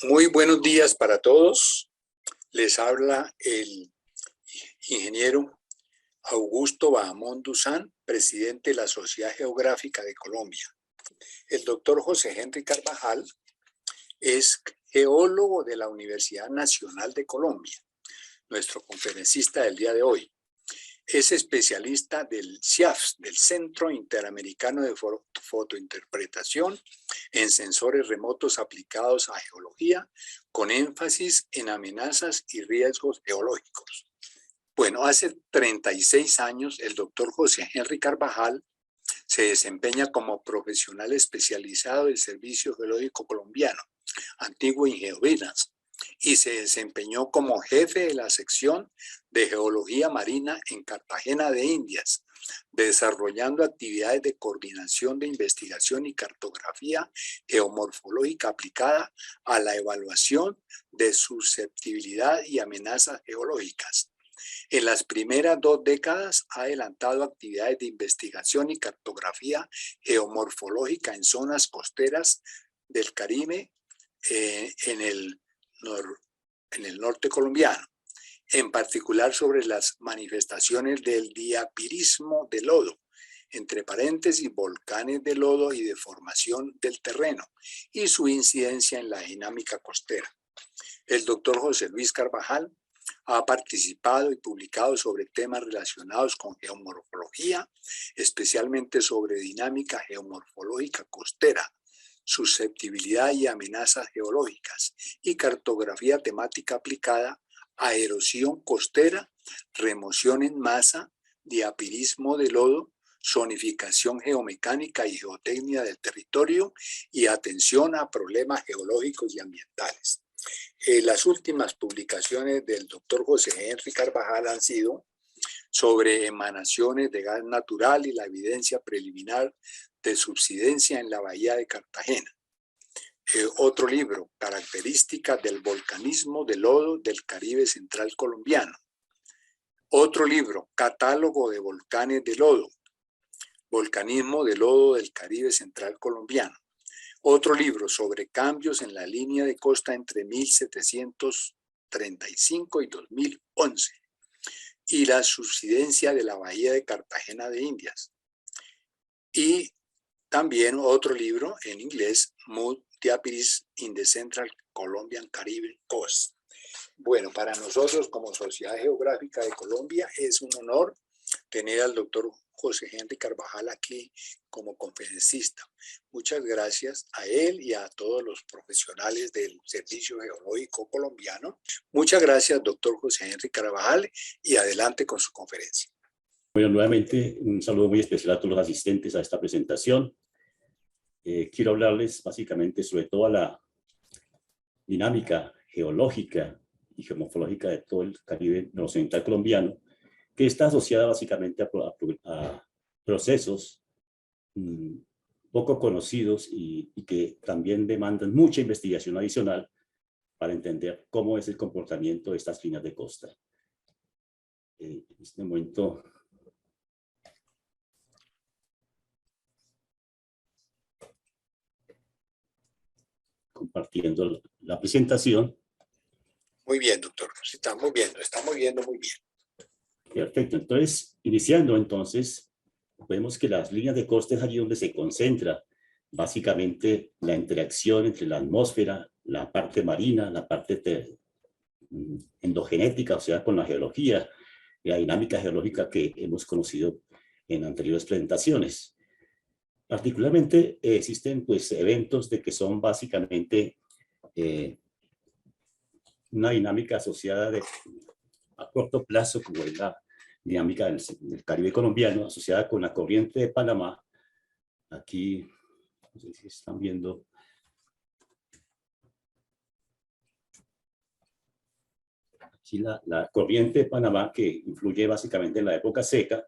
Muy buenos días para todos. Les habla el ingeniero Augusto Bahamón Duzán, presidente de la Sociedad Geográfica de Colombia. El doctor José Henry Carvajal es geólogo de la Universidad Nacional de Colombia, nuestro conferencista del día de hoy. Es especialista del CIAFS, del Centro Interamericano de Fotointerpretación en sensores remotos aplicados a geología, con énfasis en amenazas y riesgos geológicos. Bueno, hace 36 años el doctor José Henry Carvajal se desempeña como profesional especializado del Servicio Geológico Colombiano, antiguo Ingeovinas, y se desempeñó como jefe de la sección de Geología Marina en Cartagena de Indias, desarrollando actividades de coordinación de investigación y cartografía geomorfológica aplicada a la evaluación de susceptibilidad y amenazas geológicas. En las primeras 2 décadas ha adelantado actividades de investigación y cartografía geomorfológica en zonas costeras del Caribe, en el norte colombiano, en particular sobre las manifestaciones del diapirismo de lodo, entre paréntesis, volcanes de lodo y deformación del terreno, y su incidencia en la dinámica costera. El doctor José Luis Carvajal ha participado y publicado sobre temas relacionados con geomorfología, especialmente sobre dinámica geomorfológica costera, susceptibilidad y amenazas geológicas, y cartografía temática aplicada a erosión costera, remoción en masa, diapirismo de lodo, zonificación geomecánica y geotecnia del territorio y atención a problemas geológicos y ambientales. Las últimas publicaciones del doctor José Henry Carvajal han sido sobre emanaciones de gas natural y la evidencia preliminar de subsidencia en la bahía de Cartagena. Otro libro, Características del volcanismo de lodo del Caribe Central Colombiano. Otro libro, Catálogo de volcanes de lodo, Volcanismo de lodo del Caribe Central Colombiano. Otro libro sobre cambios en la línea de costa entre 1735 y 2011 y la subsidencia de la bahía de Cartagena de Indias. Y también otro libro en inglés, Mud Diapiris in the Central Colombian Caribbean Coast. Bueno, para nosotros como Sociedad Geográfica de Colombia es un honor tener al doctor José Henry Carvajal aquí como conferencista. Muchas gracias a él y a todos los profesionales del Servicio Geológico Colombiano. Muchas gracias, doctor José Henry Carvajal, y adelante con su conferencia. Bueno, nuevamente un saludo muy especial a todos los asistentes a esta presentación. Quiero hablarles básicamente sobre toda la dinámica geológica y geomorfológica de todo el Caribe noroccidental colombiano, que está asociada básicamente a procesos poco conocidos y que también demandan mucha investigación adicional para entender cómo es el comportamiento de estas líneas de costa. En este momento compartiendo la presentación. Muy bien, doctor. Estamos viendo muy bien. Perfecto. Entonces, iniciando entonces, vemos que las líneas de costa es allí donde se concentra básicamente la interacción entre la atmósfera, la parte marina, la parte endogenética, o sea, con la geología, la dinámica geológica que hemos conocido en anteriores presentaciones. Particularmente existen pues eventos de que son básicamente una dinámica asociada a corto plazo, como es la dinámica del Caribe colombiano, asociada con la corriente de Panamá. Aquí, no sé si están viendo. Aquí la corriente de Panamá, que influye básicamente en la época seca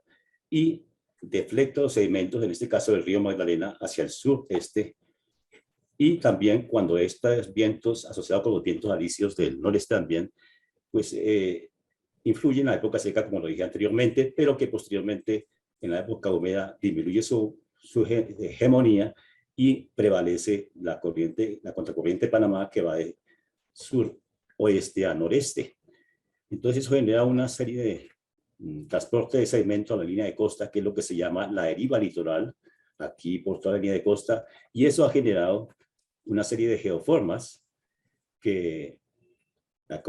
y deflecta los sedimentos, en este caso del río Magdalena, hacia el sureste. Y también cuando estos vientos, asociados con los vientos alisios del noreste también, pues influye en la época seca, como lo dije anteriormente, pero que posteriormente, en la época húmeda, disminuye su hegemonía y prevalece la contracorriente de Panamá, que va sur-oeste a noreste. Entonces eso genera una serie de transporte de sedimento a la línea de costa, que es lo que se llama la deriva litoral, aquí por toda la línea de costa, y eso ha generado una serie de geoformas que a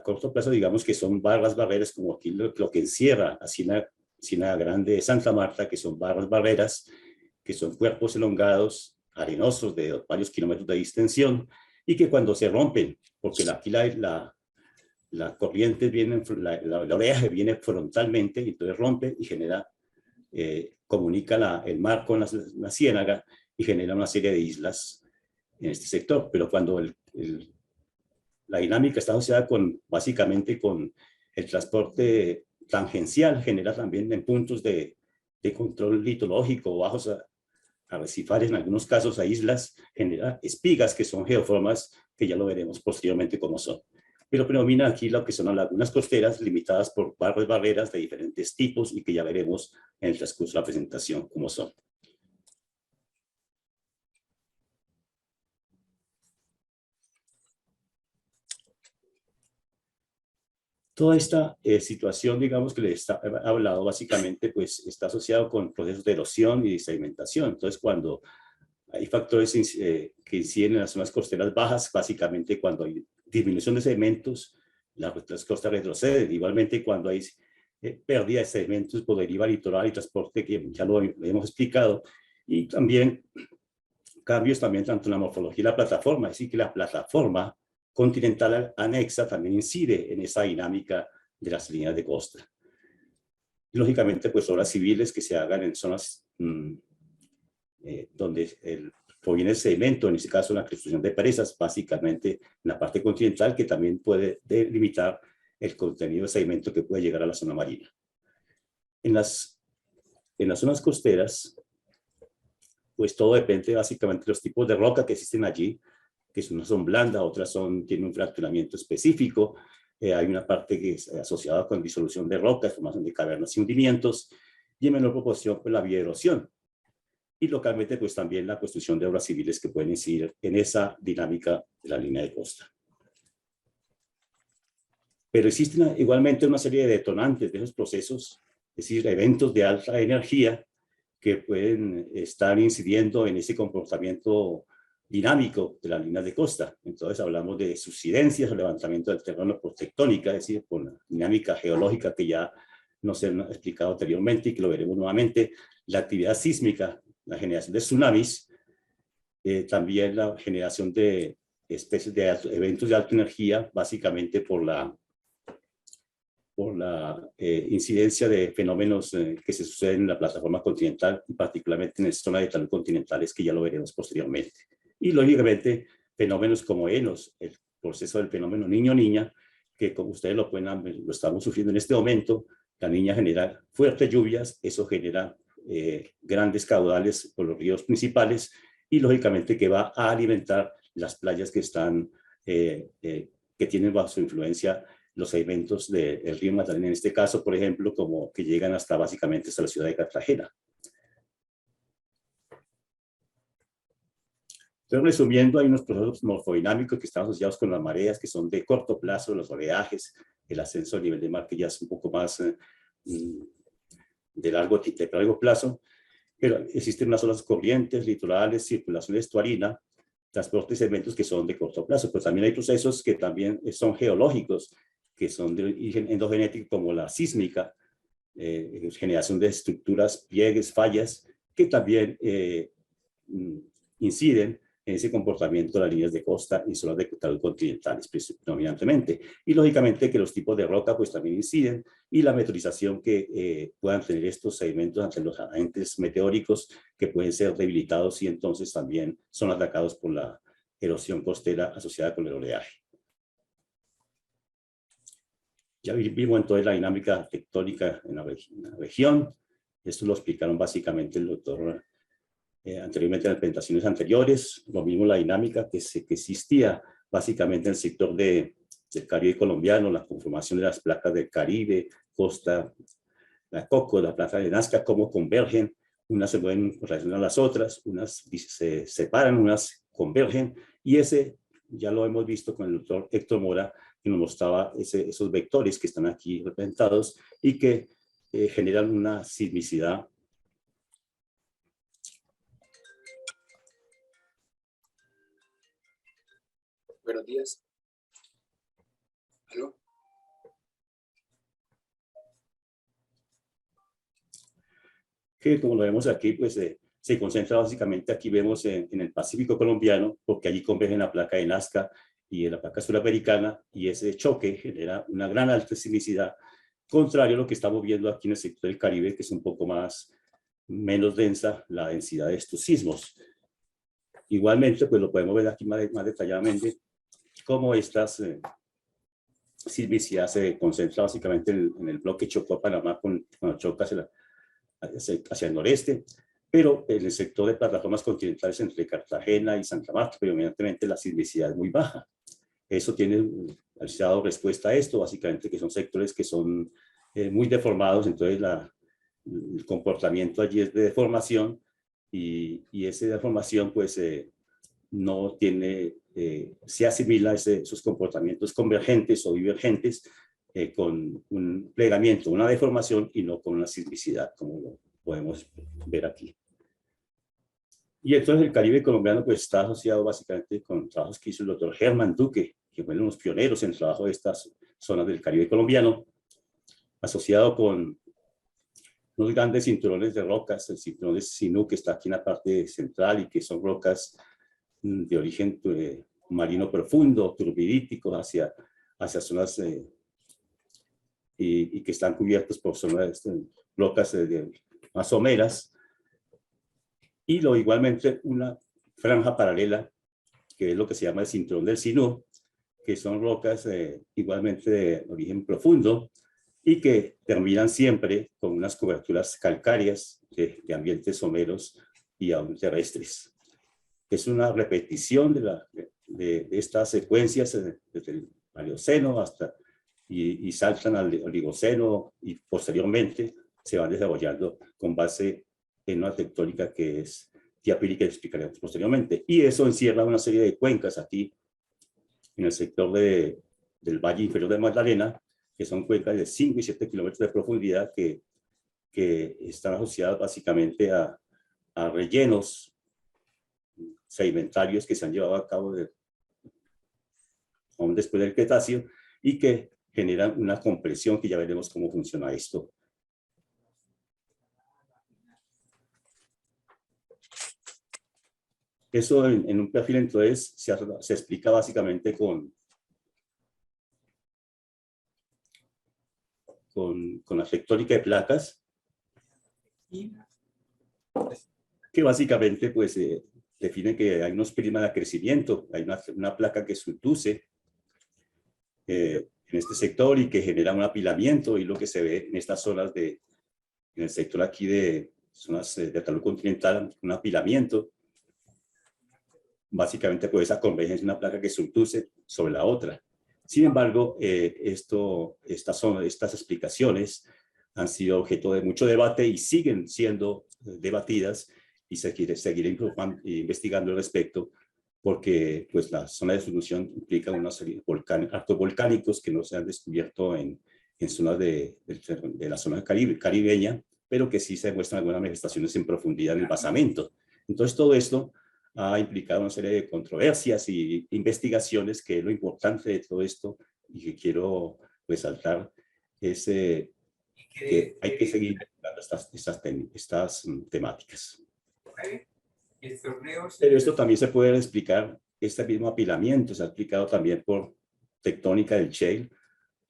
corto plazo, digamos que son barreras, como aquí lo que encierra Ciénaga Grande de Santa Marta, que son barreras, que son cuerpos elongados, arenosos de varios kilómetros de distensión, y que cuando se rompen, porque aquí la corriente viene, la oleaje viene frontalmente, y entonces rompe y genera, comunica el mar con la ciénaga y genera una serie de islas en este sector. Pero cuando la dinámica está asociada básicamente con el transporte tangencial, genera también en puntos de control litológico, bajos arrecifales, en algunos casos a islas, genera espigas, que son geoformas que ya lo veremos posteriormente cómo son. Pero predomina aquí lo que son las lagunas costeras, limitadas por barreras de diferentes tipos, y que ya veremos en el transcurso de la presentación cómo son. Toda esta situación, digamos, que les he hablado, básicamente, pues está asociado con procesos de erosión y de sedimentación. Entonces, cuando hay factores que inciden en las zonas costeras bajas, básicamente cuando hay disminución de sedimentos, las costas retroceden. Igualmente, cuando hay pérdida de sedimentos por deriva litoral y transporte, que ya lo hemos explicado, y también cambios también tanto en la morfología de la plataforma, es decir, que la plataforma continental anexa también incide en esa dinámica de las líneas de costa. Y, lógicamente, pues obras civiles que se hagan en zonas donde proviene el sedimento, en este caso la construcción de presas, básicamente en la parte continental, que también puede delimitar el contenido de sedimento que puede llegar a la zona marina. En las zonas costeras, pues todo depende básicamente de los tipos de roca que existen allí, que unas son blandas, otras tienen un fracturamiento específico. Hay una parte que es asociada con disolución de rocas, formación de cavernas y hundimientos, y en menor proporción pues la bioerosión. Y localmente pues también la construcción de obras civiles que pueden incidir en esa dinámica de la línea de costa. Pero existen igualmente una serie de detonantes de esos procesos, es decir, eventos de alta energía que pueden estar incidiendo en ese comportamiento dinámico de las líneas de costa. Entonces hablamos de subsidencias o levantamiento del terreno por tectónica, es decir, por la dinámica geológica que ya nos han explicado anteriormente y que lo veremos nuevamente, la actividad sísmica, la generación de tsunamis, también la generación de especies de eventos de alta energía, básicamente por la incidencia de fenómenos que se suceden en la plataforma continental, y particularmente en la zona de talud continentales, que ya lo veremos posteriormente. Y lógicamente fenómenos como ENOS, el proceso del fenómeno niño-niña, que como ustedes lo estamos sufriendo en este momento. La niña genera fuertes lluvias, eso genera grandes caudales por los ríos principales, y lógicamente que va a alimentar las playas que tienen bajo su influencia los sedimentos del río Magdalena, en este caso, por ejemplo, como que llegan básicamente hasta la ciudad de Cartagena. Entonces, resumiendo, hay unos procesos morfodinámicos que están asociados con las mareas, que son de corto plazo, los oleajes, el ascenso al nivel de mar, que ya es un poco más de largo plazo, pero existen unas olas corrientes, litorales, circulación estuarina, transportes de sedimentos que son de corto plazo. Pues también hay procesos que también son geológicos, que son de origen endogenético, como la sísmica, generación de estructuras, pliegues, fallas, que también inciden en ese comportamiento de las líneas de costa y zonas de talud continentales predominantemente. Y lógicamente que los tipos de roca pues también inciden, y la meteorización que puedan tener estos sedimentos ante los agentes meteóricos, que pueden ser debilitados y entonces también son atacados por la erosión costera asociada con el oleaje. Ya vimos entonces la dinámica tectónica en la región. Esto lo explicaron básicamente el doctor anteriormente en las presentaciones anteriores. Lo mismo la dinámica que existía básicamente en el sector del Caribe colombiano, la conformación de las placas del Caribe, costa, la Coco, la placa de Nazca, cómo convergen, unas se mueven en relación a las otras, unas se separan, unas convergen, y ese ya lo hemos visto con el doctor Héctor Mora, que nos mostraba esos vectores que están aquí representados y que generan una sismicidad. Buenos días. ¿Aló? Que como lo vemos aquí, pues se concentra básicamente, aquí vemos en el Pacífico colombiano, porque allí convergen la placa de Nazca y la placa suramericana, y ese choque genera una gran alta sismicidad, contrario a lo que estamos viendo aquí en el sector del Caribe, que es un poco menos densa la densidad de estos sismos. Igualmente, pues lo podemos ver aquí más detalladamente, cómo estas sismicidad se concentra básicamente en el bloque Chocó-Panamá cuando choca hacia el noreste, pero en el sector de plataformas continentales entre Cartagena y Santa Marta, predominantemente la sismicidad es muy baja. Eso se ha dado respuesta a esto, básicamente que son sectores que son muy deformados, entonces el comportamiento allí es de deformación y esa deformación pues no tiene, se asimila esos comportamientos convergentes o divergentes con un plegamiento, una deformación y no con una sismicidad, como lo podemos ver aquí. Y entonces el Caribe colombiano pues está asociado básicamente con trabajos que hizo el doctor Germán Duque, que fueron los pioneros en el trabajo de estas zonas del Caribe colombiano, asociado con unos grandes cinturones de rocas, el cinturón de Sinú, que está aquí en la parte central y que son rocas de origen marino profundo, turbidíticos, hacia zonas y que están cubiertos por zonas rocas más someras. Y igualmente una franja paralela, que es lo que se llama el cinturón del Sinú, que son rocas igualmente de origen profundo y que terminan siempre con unas coberturas calcáreas de ambientes someros y aún terrestres. Es una repetición de estas secuencias desde el Paleoceno y saltan al Oligoceno y posteriormente se van desarrollando con base en una tectónica que es diapílica, que explicaremos posteriormente. Y eso encierra una serie de cuencas aquí en el sector del Valle Inferior de Magdalena, que son cuencas de 5 y 7 kilómetros de profundidad que están asociadas básicamente a rellenos sedimentarios que se han llevado a cabo aún después del Cretáceo y que generan una compresión que ya veremos cómo funciona esto. Eso en un perfil entonces se explica básicamente con la tectónica de placas, que básicamente pues define que hay unos prismas de crecimiento, hay una placa que subduce en este sector y que genera un apilamiento, y lo que se ve en estas zonas en el sector aquí de zonas de talud continental, un apilamiento, básicamente por esa convergencia de una placa que subduce sobre la otra. Sin embargo, estas explicaciones han sido objeto de mucho debate y siguen siendo debatidas, y seguiré investigando al respecto, porque pues, la zona de solución implica una serie de actos volcánicos que no se han descubierto en zonas de la zona caribeña, pero que sí se muestran algunas manifestaciones en profundidad en el basamento. Entonces, todo esto ha implicado una serie de controversias y investigaciones, que es lo importante de todo esto y que quiero resaltar, es que hay que seguir dando estas temáticas. Pero esto también se puede explicar, este mismo apilamiento se ha explicado también por tectónica del shale,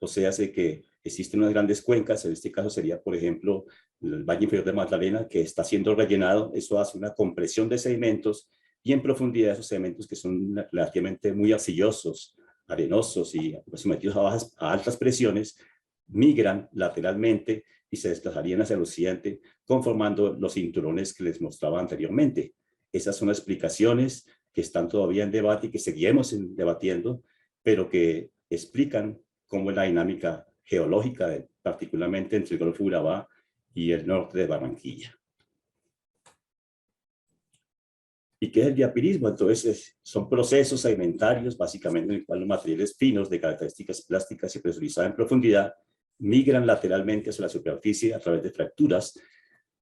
o sea, hace que existen unas grandes cuencas, en este caso sería, por ejemplo, el Valle Inferior de Magdalena, que está siendo rellenado. Eso hace una compresión de sedimentos, y en profundidad esos sedimentos, que son relativamente muy arcillosos, arenosos y sometidos a altas presiones, migran lateralmente y se desplazarían hacia el occidente, conformando los cinturones que les mostraba anteriormente. Esas son explicaciones que están todavía en debate y que seguiremos debatiendo, pero que explican cómo es la dinámica geológica, particularmente entre el Golfo de Urabá y el norte de Barranquilla. ¿Y qué es el diapirismo? Entonces, son procesos sedimentarios, básicamente, en el cual los materiales finos de características plásticas y presurizadas en profundidad migran lateralmente hacia la superficie a través de fracturas,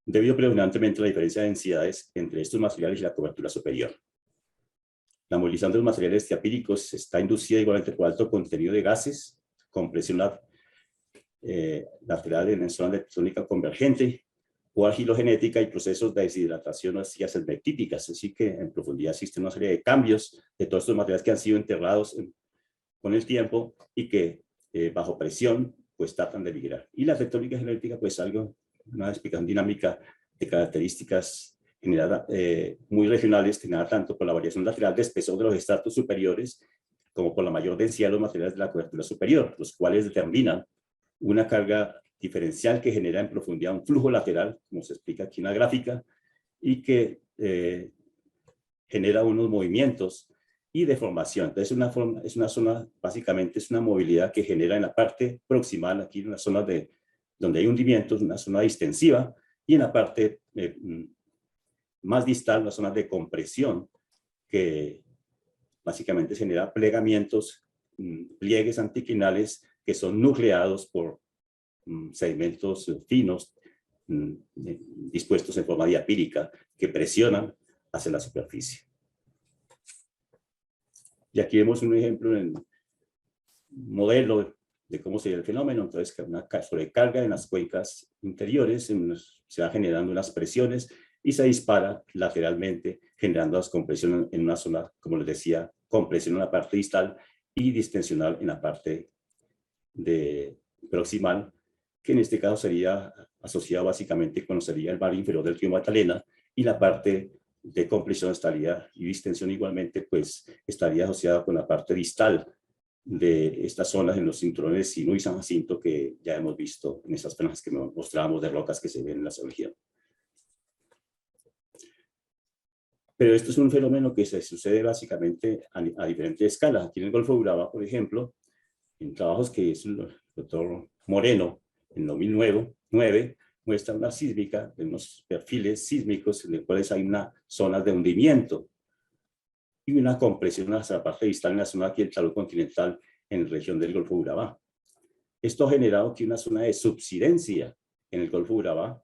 debido predominantemente a la diferencia de densidades entre estos materiales y la cobertura superior. La movilización de los materiales diapíricos está inducida igualmente por alto contenido de gases, compresión lateral en zonas de tectónica convergente, o argilogenética y procesos de deshidratación hacia típicas, así que en profundidad existen una serie de cambios de todos estos materiales que han sido enterrados con el tiempo y que bajo presión pues tratan de migrar. Y la tectónica genética pues una explicación dinámica de características generadas muy regionales, generada tanto por la variación lateral de espesor de los estratos superiores como por la mayor densidad de los materiales de la cobertura superior, los cuales determinan una carga diferencial que genera en profundidad un flujo lateral, como se explica aquí en la gráfica, y que genera unos movimientos y deformación. Entonces, es una zona, básicamente es una movilidad que genera en la parte proximal, aquí en la zona donde hay hundimientos, una zona distensiva, y en la parte más distal, una zona de compresión, que básicamente genera plegamientos, pliegues anticlinales que son nucleados por sedimentos finos dispuestos en forma diapírica que presionan hacia la superficie. Y aquí vemos un ejemplo en un modelo de cómo sería el fenómeno. Entonces, una sobrecarga en las cuencas interiores, se va generando unas presiones y se dispara lateralmente, generando las compresiones en una zona, como les decía, compresión en la parte distal y distensional en la parte proximal, que en este caso sería asociado básicamente con sería el barrio inferior del río Magdalena, y la parte de compresión estaría, y distensión igualmente, pues estaría asociada con la parte distal de estas zonas en los cinturones de Sino y San Jacinto que ya hemos visto en esas franjas que mostrábamos de rocas que se ven en la región. Pero esto es un fenómeno que se sucede básicamente a diferentes escalas. Aquí en el Golfo de Urabá, por ejemplo, en trabajos que hizo el doctor Moreno en 2009, muestra una sísmica de unos perfiles sísmicos en los cuales hay una zona de hundimiento y una compresión hacia la parte distal en la zona aquí del talud continental en la región del Golfo de Urabá. Esto ha generado aquí una zona de subsidencia en el Golfo de Urabá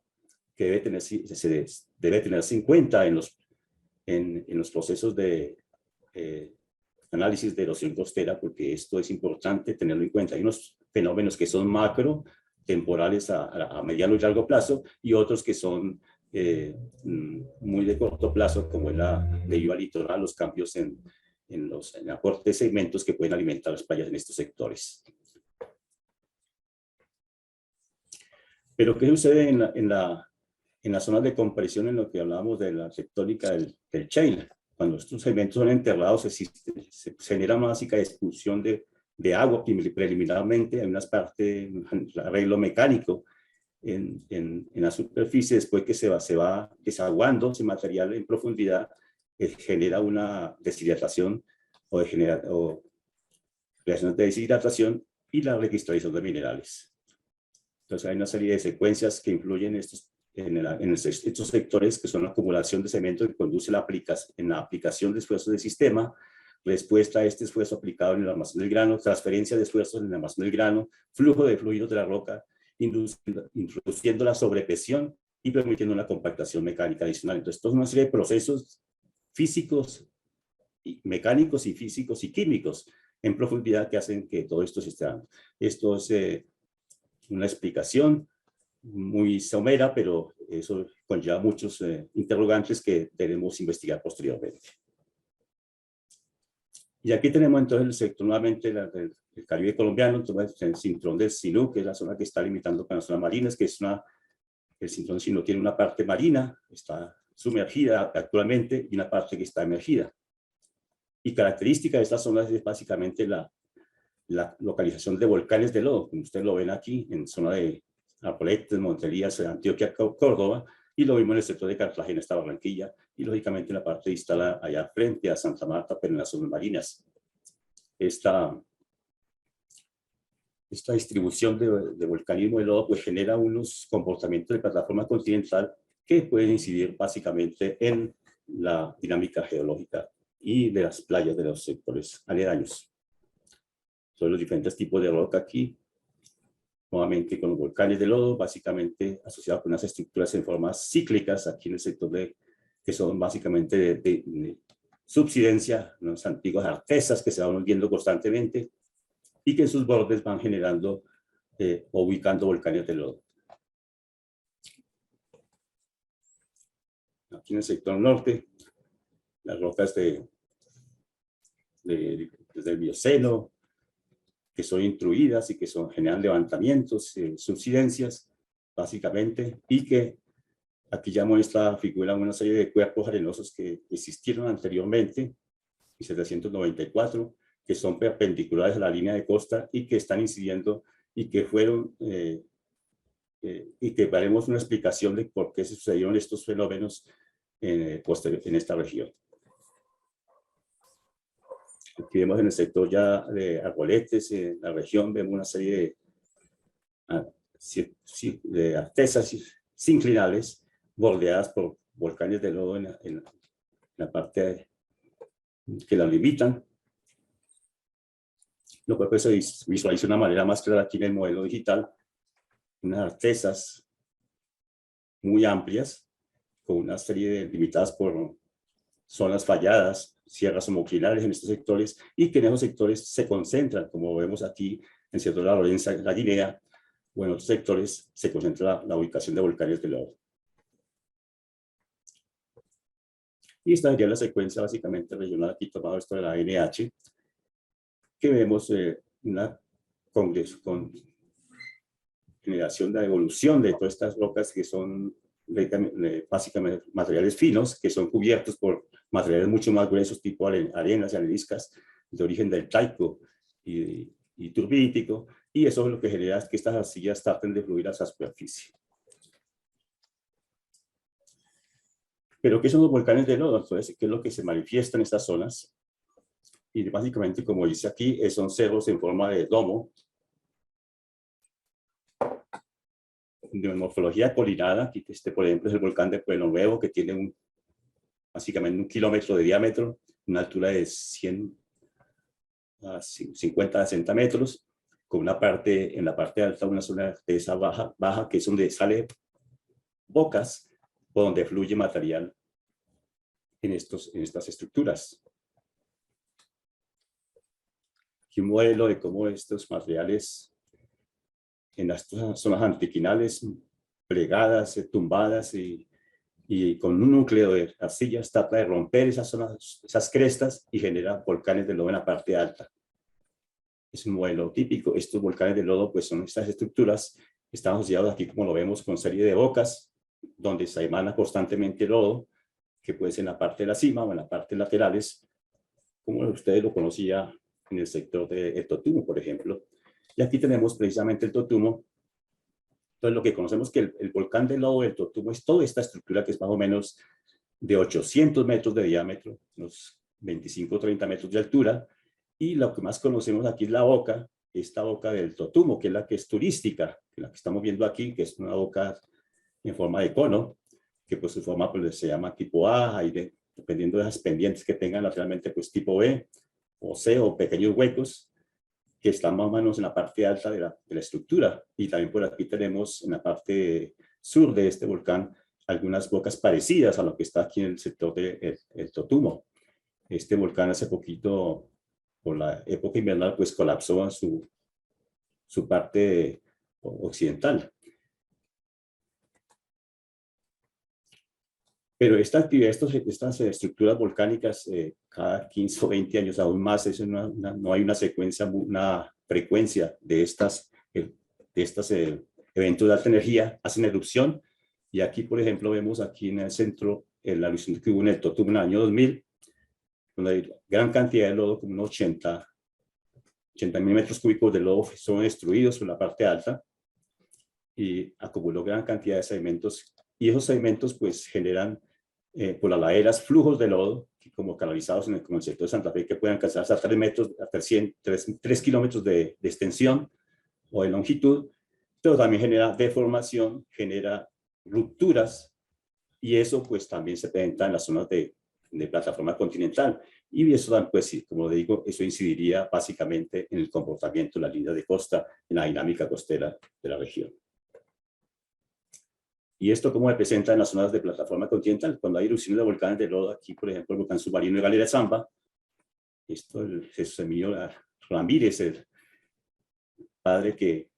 que debe tenerse en cuenta en los procesos de análisis de erosión costera, porque esto es importante tenerlo en cuenta. Hay unos fenómenos que son macro, temporales a mediano y largo plazo, y otros que son muy de corto plazo, como es debido al litoral, los cambios en aporte de sedimentos que pueden alimentar las playas en estos sectores. Pero ¿qué sucede en las zonas de compresión en lo que hablábamos de la tectónica del shale? Cuando estos sedimentos son enterrados, se genera una básica expulsión de agua preliminarmente en unas partes, arreglo mecánico en la superficie. Después que se va desaguando ese material en profundidad, genera una deshidratación o reacciones de deshidratación y la recristalización de minerales. Entonces hay una serie de secuencias que influyen en estos sectores, que son la acumulación de cemento que conduce en la aplicación de esfuerzos del sistema, respuesta a este esfuerzo aplicado en el almacén del grano, transferencia de esfuerzos en el almacén del grano, flujo de fluidos de la roca, introduciendo la sobrepresión y permitiendo una compactación mecánica adicional. Entonces, esto es una serie de procesos físicos, mecánicos y físicos y químicos en profundidad que hacen que todo esto se esté dando. Esto es una explicación muy somera, pero eso conlleva muchos interrogantes que debemos investigar posteriormente. Y aquí tenemos entonces el sector nuevamente del Caribe colombiano, entonces el cinturón del Sinú, que es la zona que está limitando con las zonas marinas, que es el cinturón del Sinú tiene una parte marina, está sumergida actualmente, y una parte que está emergida. Y característica de estas zonas es básicamente la localización de volcanes de lodo, como ustedes lo ven aquí, en zona de Arpoletes, Monterías, Antioquia, Córdoba, y lo mismo en el sector de Cartagena, esta Barranquilla, y lógicamente en la parte distal allá frente a Santa Marta, pero en las zonas marinas. Esta distribución de volcanismo de lodo pues genera unos comportamientos de plataforma continental que pueden incidir básicamente en la dinámica geológica y de las playas de los sectores aledaños. Son los diferentes tipos de roca aquí, nuevamente con los volcanes de lodo, básicamente asociados con unas estructuras en formas cíclicas aquí en el sector que son básicamente de subsidencia, unas antiguas artesas que se van hundiendo constantemente y que en sus bordes van generando o ubicando volcanes de lodo. Aquí en el sector norte, las rocas desde el Mioceno, que son intruidas y que generan levantamientos, subsidencias, básicamente, y que aquí ya muestra, figura una serie de cuerpos arenosos que existieron anteriormente, en 1794, que son perpendiculares a la línea de costa y que están incidiendo y que fueron, y que daremos una explicación de por qué se sucedieron estos fenómenos en esta región. Aquí vemos en el sector ya de Arboletes, en la región, vemos una serie de artesas sinclinales bordeadas por volcanes de lodo en la parte que la limitan. Lo cual se visualiza de una manera más clara aquí en el modelo digital, unas artesas muy amplias, con una serie limitadas por zonas falladas, sierras homoclinales en estos sectores, y que en esos sectores se concentran, como vemos aquí en el sector de la Lorenza, la Guinea, o en otros sectores se concentra la ubicación de volcanes de lodo. Y esta sería la secuencia básicamente regional, aquí tomado esto de la NH, que vemos una generación de evolución de todas estas rocas que son básicamente materiales finos, que son cubiertos por materiales mucho más gruesos, tipo arenas y areniscas de origen deltaico y turbítico, y eso es lo que genera que estas arcillas traten de fluir a esa superficie. Pero ¿qué son los volcanes de lodo? Entonces, ¿qué es lo que se manifiesta en estas zonas? Y básicamente, como dice aquí, son cerros en forma de domo, de morfología colinada. Aquí, por ejemplo, es el volcán de Pueblo Nuevo, que tiene básicamente 1 kilómetro de diámetro, una altura de 100 a 50 a 60 metros, con una parte, en la parte alta, una zona de esa baja, que es donde sale bocas, o donde fluye material en estas estructuras. Aquí un modelo de cómo estos materiales en las zonas antiquinales, plegadas, tumbadas y con un núcleo de arcillas trata de romper esas zonas, esas crestas, y genera volcanes de lodo en la parte alta. Es un modelo típico. Estos volcanes de lodo pues son estas estructuras, están asociados aquí, como lo vemos, con serie de bocas donde se emana constantemente lodo, que puede ser en la parte de la cima o en la parte laterales, como ustedes lo conocían en el sector del Totumo, por ejemplo. Y aquí tenemos precisamente el Totumo. Entonces, lo que conocemos que el volcán de lodo del Totumo es toda esta estructura que es más o menos de 800 metros de diámetro, unos 25 o 30 metros de altura, y lo que más conocemos aquí es la boca, esta boca del Totumo, que es la que es turística, que la que estamos viendo aquí, que es una boca en forma de cono, que pues su forma pues se llama tipo A, y dependiendo de las pendientes que tengan lateralmente, pues tipo B, o C, o pequeños huecos, que están más o menos en la parte alta de la estructura. Y también por aquí tenemos en la parte sur de este volcán algunas bocas parecidas a lo que está aquí en el sector del Totumo. Este volcán hace poquito, por la época invernal, pues colapsó en su parte occidental. Pero esta actividad, estas estructuras volcánicas, cada 15 o 20 años, aún más, no hay una secuencia, una frecuencia de estos eventos de alta energía, hacen erupción. Y aquí, por ejemplo, vemos aquí en el centro la erupción que hubo en el Totumo en el año 2000, donde hay gran cantidad de lodo, como unos 80.000 metros cúbicos de lodo son destruidos por la parte alta, y acumuló gran cantidad de sedimentos. Y esos sedimentos pues generan por las laderas flujos de lodo, como canalizados como el sector de Santa Fe, que pueden alcanzar hasta 3 metros, hasta 3 kilómetros de extensión o de longitud, pero también genera deformación, genera rupturas y eso pues también se presenta en las zonas de plataforma continental. Y eso, pues sí, como le digo, eso incidiría básicamente en el comportamiento de la línea de costa, en la dinámica costera de la región. ¿Y esto cómo se presenta en las zonas de plataforma continental? Cuando hay erupciones de volcanes de lodo, aquí por ejemplo el volcán submarino de Galera Zamba, esto el Jesús Emilio Ramírez, el padre que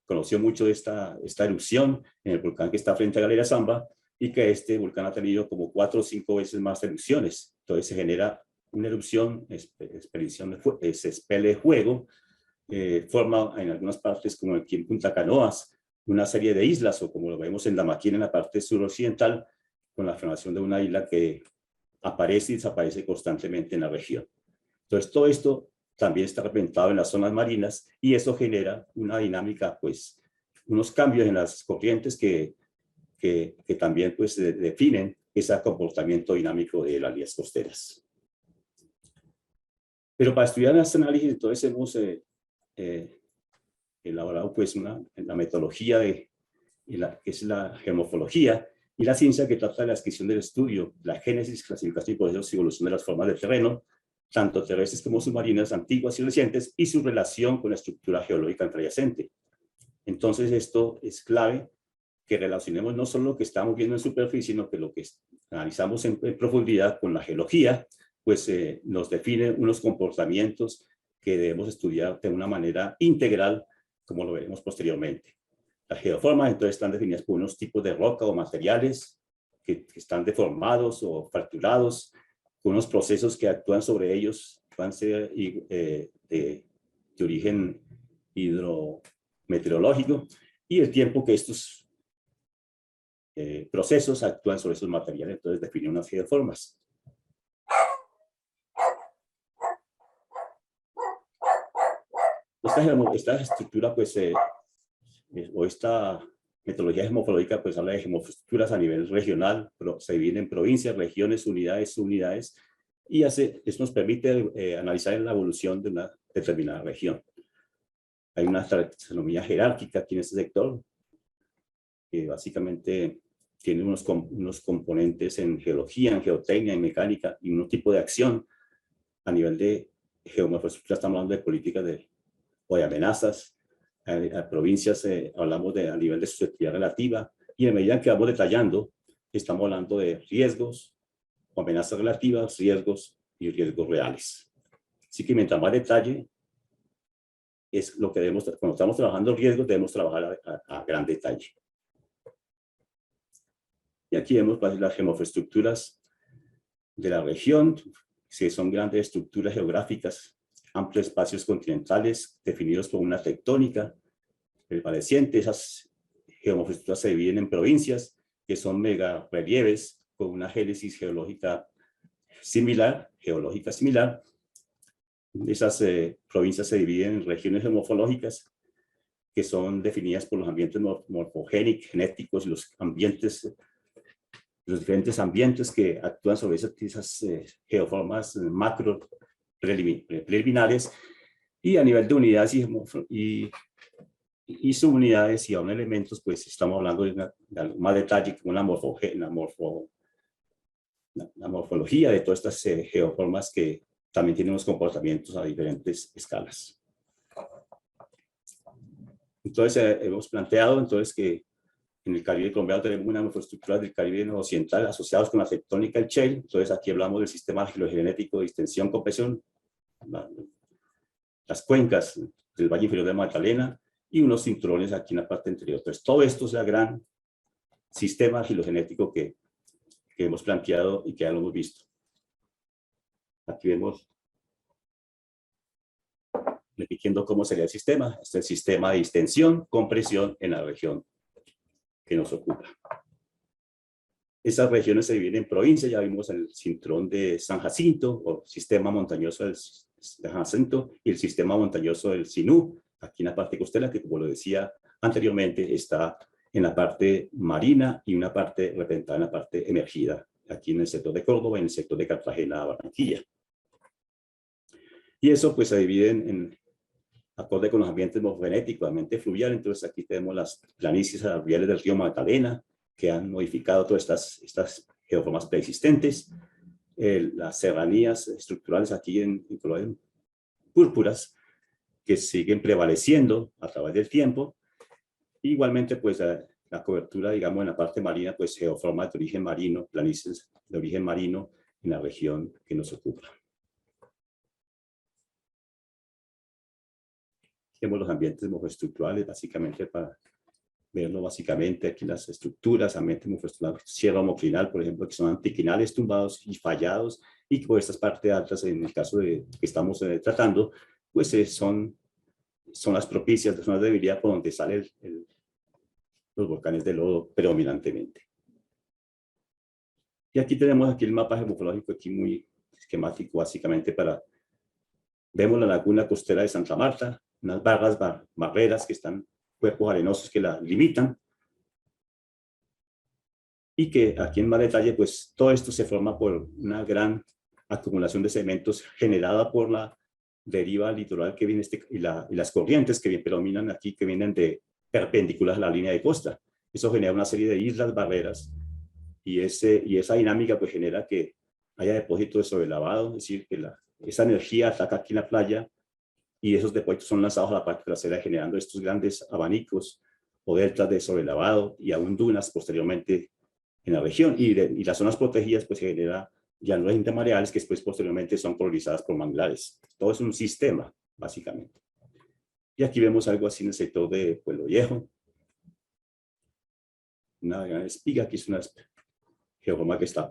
conoció mucho de esta erupción en el volcán que está frente a Galera Zamba, y que este volcán ha tenido como 4 o 5 veces más erupciones. Entonces se genera una erupción, se expele fuego, forma en algunas partes, como aquí en Punta Canoas, una serie de islas, o como lo vemos en Lamaquina, en la parte suroccidental, con la formación de una isla que aparece y desaparece constantemente en la región. Entonces todo esto también está representado en las zonas marinas, y eso genera una dinámica, pues, unos cambios en las corrientes que también pues definen ese comportamiento dinámico de las líneas costeras. Pero para estudiar este análisis, entonces hemos elaborado pues la metodología que es la geomorfología, y la ciencia que trata de la descripción del estudio, la génesis, clasificación y procesos y evolución de las formas del terreno, tanto terrestres como submarinas, antiguas y recientes, y su relación con la estructura geológica entreadyacente. Entonces esto es clave, que relacionemos no solo lo que estamos viendo en superficie, sino que lo que analizamos en profundidad con la geología, pues nos define unos comportamientos que debemos estudiar de una manera integral, como lo veremos posteriormente. Las geoformas entonces están definidas por unos tipos de roca o materiales que están deformados o fracturados, con unos procesos que actúan sobre ellos, pueden ser de origen hidrometeorológico, y el tiempo que estos procesos actúan sobre esos materiales, entonces definen unas geoformas. Esta estructura, pues, o esta metodología geomorfológica, pues habla de geoestructuras a nivel regional, pero se divide en provincias, regiones, unidades, subunidades, y eso nos permite analizar la evolución de una determinada región. Hay una taxonomía jerárquica aquí en este sector, que básicamente tiene unos componentes en geología, en geotecnia, en mecánica, y un tipo de acción. A nivel de geomorfología estamos hablando de políticas o de amenazas. A provincias hablamos a nivel de susceptibilidad relativa, y en medida que vamos detallando, estamos hablando de riesgos o amenazas relativas, riesgos y riesgos reales. Así que mientras más detalle, es lo que debemos, cuando estamos trabajando riesgos, debemos trabajar a gran detalle. Y aquí vemos las geomorfoestructuras de la región, que son grandes estructuras geográficas, amplios espacios continentales definidos por una tectónica prevaleciente. Esas geomorfoestructuras se dividen en provincias, que son megarrelieves con una génesis geológica similar. Esas provincias se dividen en regiones geomorfológicas, que son definidas por los ambientes morfogénicos, genéticos, los diferentes ambientes que actúan sobre esas geoformas macro preliminares, y a nivel de unidades y subunidades y aún elementos, pues estamos hablando de más detalle como la morfología de todas estas geoformas, que también tienen unos comportamientos a diferentes escalas. Entonces hemos planteado entonces que en el Caribe colombiano tenemos una morfoestructura del Caribe occidental asociados con la tectónica del shale. Entonces aquí hablamos del sistema filogenético de distensión, compresión, las cuencas del Valle Inferior de Magdalena, y unos cinturones aquí en la parte anterior. Entonces todo esto es el gran sistema filogenético que hemos planteado y que ya lo hemos visto. Aquí vemos, repitiendo cómo sería el sistema. Este es el sistema de distensión, compresión en la región que nos ocupa. Esas regiones se dividen en provincias. Ya vimos el cinturón de San Jacinto, o sistema montañoso de San Jacinto, y el sistema montañoso del Sinú, aquí en la parte costera, que como lo decía anteriormente, está en la parte marina y una parte representada en la parte emergida, aquí en el sector de Córdoba y en el sector de Cartagena, Barranquilla. Y eso pues se divide en acorde con los ambientes morfogenéticos, ambiente fluvial. Entonces aquí tenemos las planicies aluviales del río Magdalena, que han modificado todas estas geoformas preexistentes. Las serranías estructurales aquí en color púrpuras, que siguen prevaleciendo a través del tiempo. Igualmente, pues la cobertura, digamos, en la parte marina, pues geoformas de origen marino, planicies de origen marino en la región que nos ocupa. Tenemos los ambientes morfoestructurales, básicamente para verlo básicamente aquí las estructuras, ambiente morfoestructural, sierra homoclinal, por ejemplo, que son anticlinales tumbados y fallados, y que por estas partes altas, en el caso de que estamos tratando, pues son las propicias, son las de debilidad por donde salen los volcanes de lodo predominantemente. Y aquí tenemos aquí el mapa geomorfológico, aquí muy esquemático, básicamente vemos la laguna costera de Santa Marta, unas barreras que están, cuerpos arenosos que la limitan, y que aquí en más detalle, pues todo esto se forma por una gran acumulación de sedimentos generada por la deriva litoral que viene y las corrientes que predominan aquí, que vienen de perpendiculares a la línea de costa. Eso genera una serie de islas barreras, y esa dinámica pues genera que haya depósitos de sobrelavado, es decir, que esa energía ataca aquí en la playa, y esos depósitos son lanzados a la parte trasera, generando estos grandes abanicos o deltas de sobrelavado y aún dunas posteriormente en la región. Y las zonas protegidas pues genera llanuras intermareales que después posteriormente son colonizadas por manglares. Todo es un sistema, básicamente. Y aquí vemos algo así en el sector de Pueblo Viejo. Una gran espiga, aquí es una geoforma que está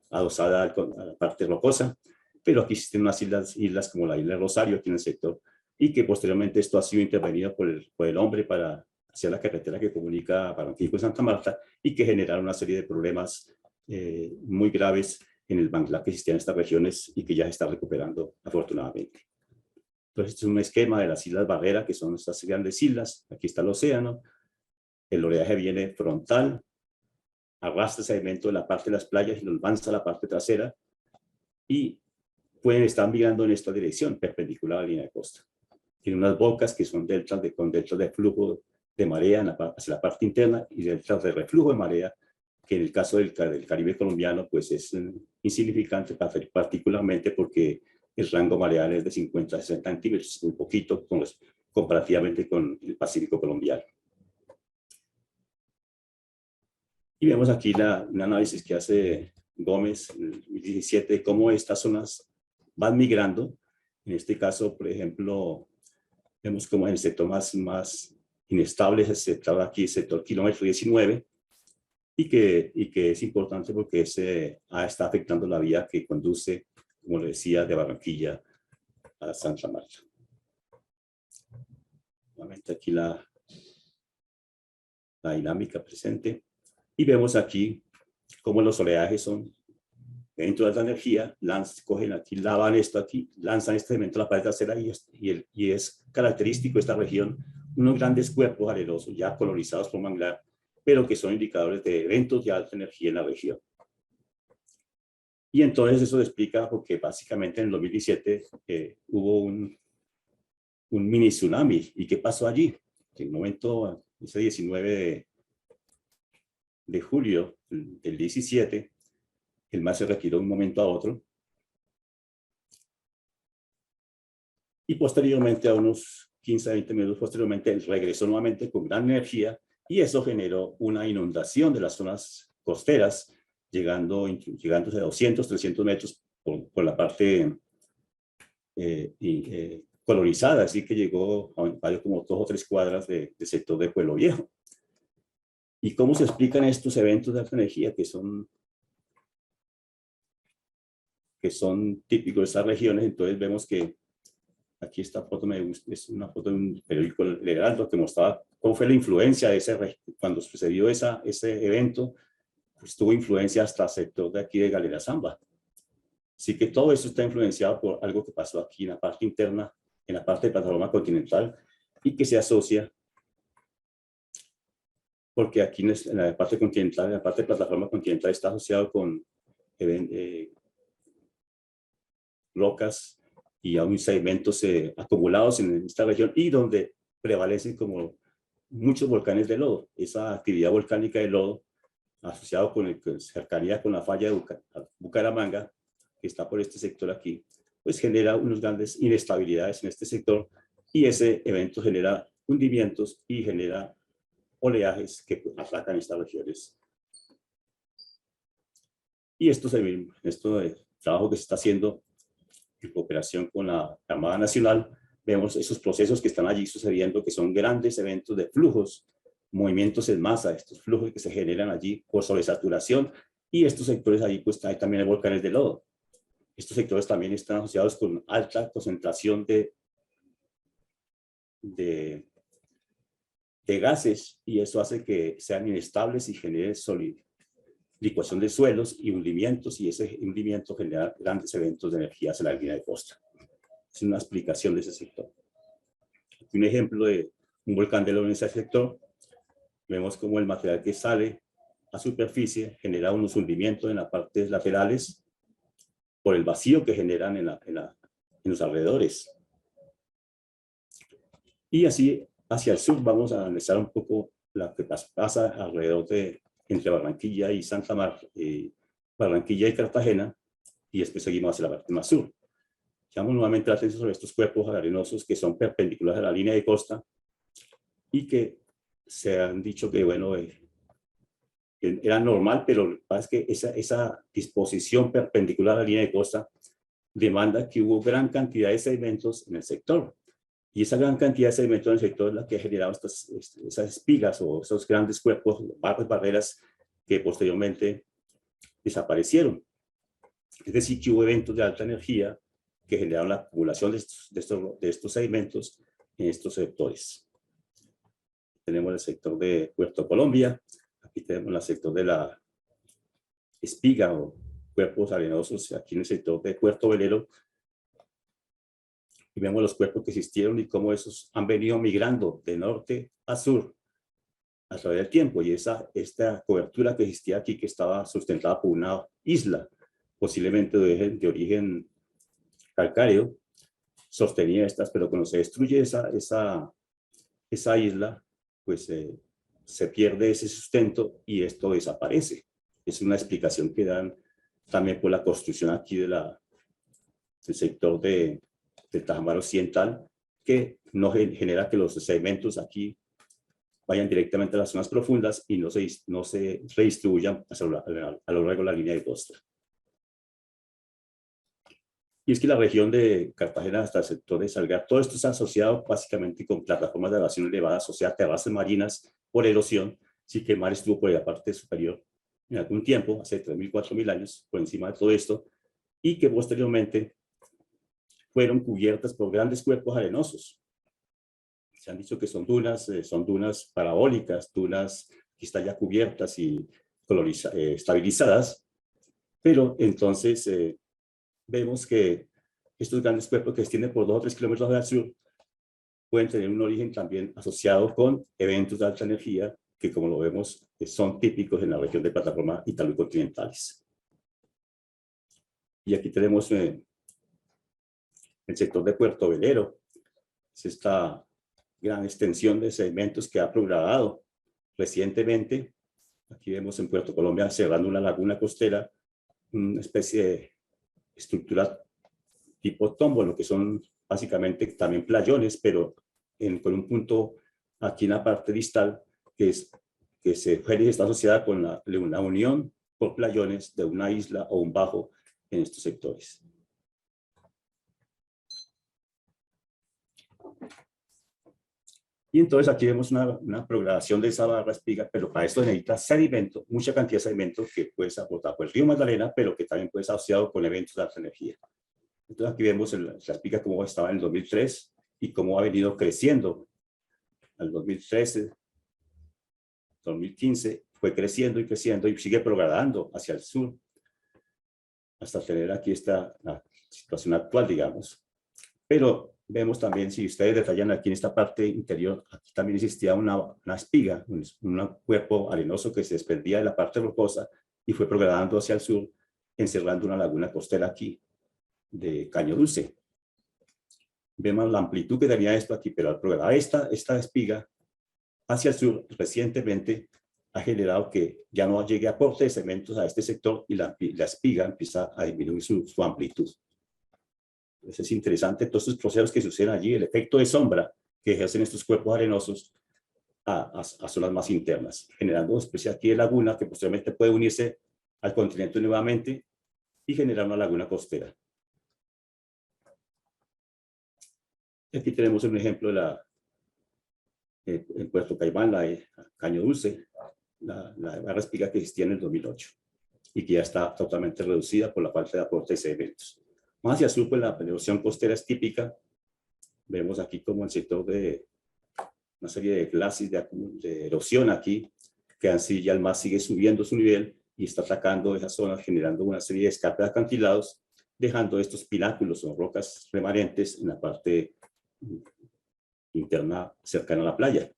adosada a la parte rocosa, pero aquí existen unas islas como la isla Rosario aquí en el sector, y que posteriormente esto ha sido intervenido por el hombre para hacer la carretera que comunica Barranquilla con Santa Marta, y que generaron una serie de problemas muy graves en el manglar que existía en estas regiones y que ya se está recuperando afortunadamente. Entonces, este es un esquema de las islas Barrera, que son estas grandes islas. Aquí está el océano, el oleaje viene frontal, arrastra sedimento de la parte de las playas y lo lanza a la parte trasera, y pueden estar migrando en esta dirección, perpendicular a la línea de costa. Tiene unas bocas que son con deltas de flujo de marea hacia la parte interna, y deltas de reflujo de marea, que en el caso del Caribe colombiano pues es insignificante, particularmente porque el rango mareal es de 50 a 60 centímetros, muy poquito comparativamente con el Pacífico colombiano. Y vemos aquí un análisis que hace Gómez en el 2017 de cómo estas zonas van migrando. En este caso, por ejemplo, vemos como en el sector más inestable es el sector aquí, el sector kilómetro 19, y que es importante porque está afectando la vía que conduce, como le decía, de Barranquilla a Santa Marta. Nuevamente aquí la dinámica presente, y vemos aquí cómo los oleajes son dentro de la energía, cogen aquí, lavan esto aquí, lanzan este elemento a la pared trasera, y es característico de esta región unos grandes cuerpos arenosos ya colonizados por manglar, pero que son indicadores de eventos de alta energía en la región. Y entonces eso explica porque básicamente en el 2017 hubo un mini tsunami. ¿Y qué pasó allí? En el momento, ese 19 de julio del 17, el mar se retiró de un momento a otro, y posteriormente, a unos 15 a 20 minutos posteriormente, regresó nuevamente con gran energía, y eso generó una inundación de las zonas costeras, llegándose a 200, 300 metros por la parte colonizada, así que llegó a como 2 o 3 cuadras del sector de Pueblo Viejo. ¿Y cómo se explican estos eventos de alta energía que son típicos de estas regiones? Entonces vemos que aquí esta foto es una foto de un periódico El Heraldo que mostraba cómo fue la influencia de cuando sucedió ese evento, pues tuvo influencia hasta el sector de aquí de Galera Zamba. Así que todo eso está influenciado por algo que pasó aquí en la parte interna, en la parte de plataforma continental, y que se asocia, porque aquí en la parte continental, en la parte de plataforma continental está asociado con rocas y aún sedimentos acumulados en esta región, y donde prevalecen como muchos volcanes de lodo. Esa actividad volcánica de lodo asociado con cercanía con la falla de Bucaramanga, que está por este sector aquí, pues genera unas grandes inestabilidades en este sector y ese evento genera hundimientos y genera oleajes que pues, atacan estas regiones. Y esto trabajo que se está haciendo en cooperación con la Armada Nacional, vemos esos procesos que están allí sucediendo, que son grandes eventos de flujos, movimientos en masa, estos flujos que se generan allí por sobresaturación, y estos sectores allí, pues hay también volcanes de lodo. Estos sectores también están asociados con alta concentración de gases, y eso hace que sean inestables y genere licuación de suelos y hundimientos, y ese hundimiento genera grandes eventos de energía en la línea de costa. Es una explicación de ese sector. Aquí un ejemplo de un volcán de lodo en ese sector. Vemos como el material que sale a superficie genera unos hundimientos en las partes laterales por el vacío que generan en los alrededores. Y así, hacia el sur, vamos a analizar un poco lo que pasa alrededor entre Barranquilla y Barranquilla y Cartagena, y después seguimos hacia la parte más sur. Llamamos nuevamente la atención sobre estos cuerpos arenosos que son perpendiculares a la línea de costa y que se han dicho que, bueno, era normal, pero lo que pasa es que esa disposición perpendicular a la línea de costa demanda que hubo gran cantidad de sedimentos en el sector. Y esa gran cantidad de sedimentos en el sector es la que ha generado esas espigas o esos grandes cuerpos, barreras que posteriormente desaparecieron. Es decir, que hubo eventos de alta energía que generaron la acumulación de estos sedimentos en estos sectores. Tenemos el sector de Puerto Colombia, aquí tenemos el sector de la espiga o cuerpos arenosos, aquí en el sector de Puerto Velero, y vemos los cuerpos que existieron y cómo esos han venido migrando de norte a sur a través del tiempo, y esta cobertura que existía aquí, que estaba sustentada por una isla, posiblemente de origen calcáreo, sostenía estas, pero cuando se destruye esa isla, pues se pierde ese sustento y esto desaparece. Es una explicación que dan también por la construcción aquí del sector del Tajamar Occidental, que no genera que los sedimentos aquí vayan directamente a las zonas profundas y no se redistribuyan a lo largo de la línea de costa. Y es que la región de Cartagena hasta el sector de Salgar, todo esto está asociado básicamente con plataformas de elevación elevada, o sea, terrazas marinas por erosión, sí que el mar estuvo por la parte superior en algún tiempo, hace 3.000, 4.000 años, por encima de todo esto, y que posteriormente fueron cubiertas por grandes cuerpos arenosos. Se han dicho que son dunas parabólicas, dunas que están ya cubiertas y estabilizadas, pero entonces vemos que estos grandes cuerpos que se extienden por 2 o 3 kilómetros al sur pueden tener un origen también asociado con eventos de alta energía que, como lo vemos, son típicos en la región de plataformas italo-continentales. Y aquí tenemos el sector de Puerto Velero. Es esta gran extensión de sedimentos que ha programado recientemente. Aquí vemos en Puerto Colombia cerrando una laguna costera, una especie de estructura tipo tómbolo, que son básicamente también playones, pero con un punto aquí en la parte distal que está asociada con la unión por playones de una isla o un bajo en estos sectores. Y entonces aquí vemos una programación de esa barra espiga, pero para esto necesita sedimento, mucha cantidad de sedimento que puede ser aportado por el río Magdalena, pero que también puede ser asociado con eventos de alta energía. Entonces aquí vemos la espiga cómo estaba en el 2003 y cómo ha venido creciendo. Al 2013, 2015, fue creciendo y creciendo y sigue progradando hacia el sur, hasta tener aquí la situación actual, digamos. Pero vemos también, si ustedes detallan aquí en esta parte interior, aquí también existía una espiga, un cuerpo arenoso que se desprendía de la parte rocosa y fue progradando hacia el sur, encerrando una laguna costera aquí de Caño Dulce. Vemos la amplitud que tenía esto aquí, pero al progradar esta espiga hacia el sur, recientemente ha generado que ya no llegue aporte de cementos a este sector y la espiga empieza a disminuir su amplitud. Entonces es interesante todos estos procesos que suceden allí, el efecto de sombra que ejercen estos cuerpos arenosos a zonas más internas, generando una especie aquí de laguna que posteriormente puede unirse al continente nuevamente y generar una laguna costera. Aquí tenemos un ejemplo de en Puerto Caimán, Caño Dulce, la espiga que existía en el 2008 y que ya está totalmente reducida por la falta de aporte de sedimentos. Más hacia el sur, pues la erosión costera es típica. Vemos aquí como el sector de una serie de glacis de erosión aquí, que así ya el mar sigue subiendo su nivel y está atacando esas zonas, generando una serie de escapes acantilados, dejando estos pináculos o rocas remanentes en la parte interna cercana a la playa.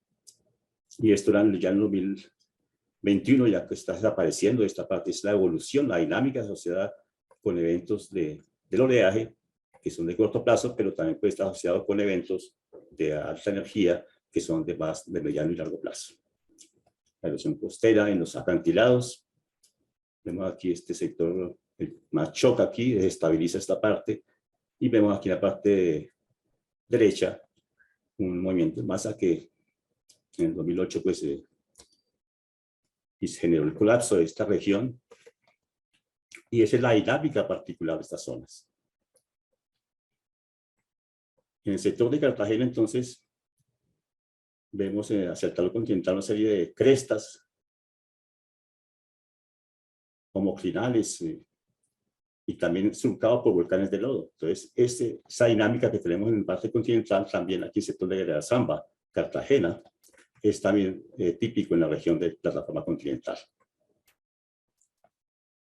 Y esto era ya en 2021, ya que está desapareciendo esta parte, es la evolución, la dinámica asociada con eventos del oleaje, que son de corto plazo, pero también puede estar asociado con eventos de alta energía, que son de mediano y largo plazo. La erosión costera en los acantilados. Vemos aquí este sector, más choca aquí, desestabiliza esta parte. Y vemos aquí en la parte derecha un movimiento de masa que en el 2008 pues, y se generó el colapso de esta región. Y esa es la dinámica particular de estas zonas. En el sector de Cartagena, entonces, vemos hacia el talud continental una serie de crestas homoclinales y también surcado por volcanes de lodo. Entonces, esa dinámica que tenemos en el parte continental, también aquí en el sector de Guerrero-Zamba, Cartagena, es también típico en la región de plataforma continental.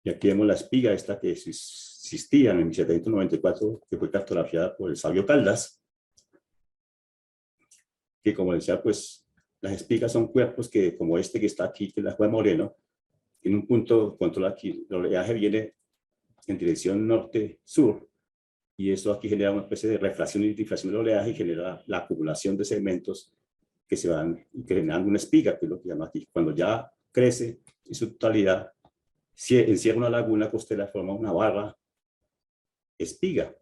Y aquí vemos la espiga esta que existía en 1794, que fue cartografiada por el sabio Caldas, que como decía, pues las espigas son cuerpos que, como este que está aquí, que es la Juan Moreno, en un punto controla aquí, el oleaje viene en dirección norte-sur, y esto aquí genera una especie de refracción y difracción del oleaje y genera la acumulación de sedimentos que se van y que generan una espiga, que es lo que llama aquí. Cuando ya crece en su totalidad, encierra una laguna costera, forma una barra espiga,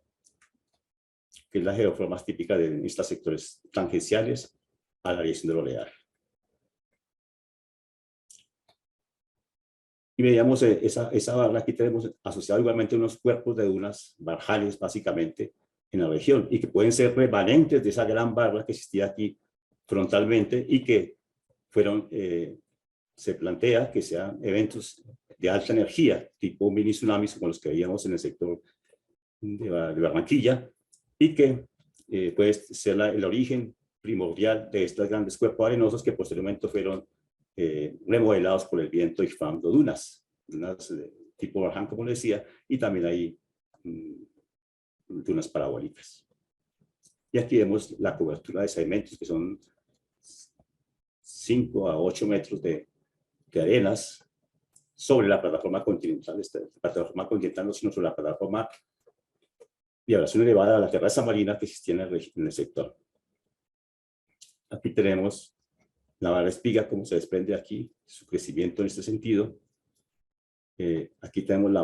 que es la geoforma más típica de estos sectores tangenciales a la dirección del oleaje. Y veíamos esa barra, aquí tenemos asociado igualmente unos cuerpos de dunas marjales, básicamente, en la región, y que pueden ser remanentes de esa gran barra que existía aquí frontalmente y que fueron, se plantea que sean eventos de alta energía, tipo mini tsunamis como los que veíamos en el sector de Barranquilla, y que puede ser el origen primordial de estos grandes cuerpos arenosos que posteriormente fueron remodelados por el viento y formando dunas tipo Barhan, como le decía, y también hay dunas parabólicas. Y aquí vemos la cobertura de sedimentos, que son 5 a 8 metros de arenas sobre la plataforma continental. Esta plataforma continental no, sino sobre la plataforma de elevación elevada a la terraza marina que existía en el sector. Aquí tenemos la barra espiga, como se desprende aquí, su crecimiento en este sentido. Aquí tenemos la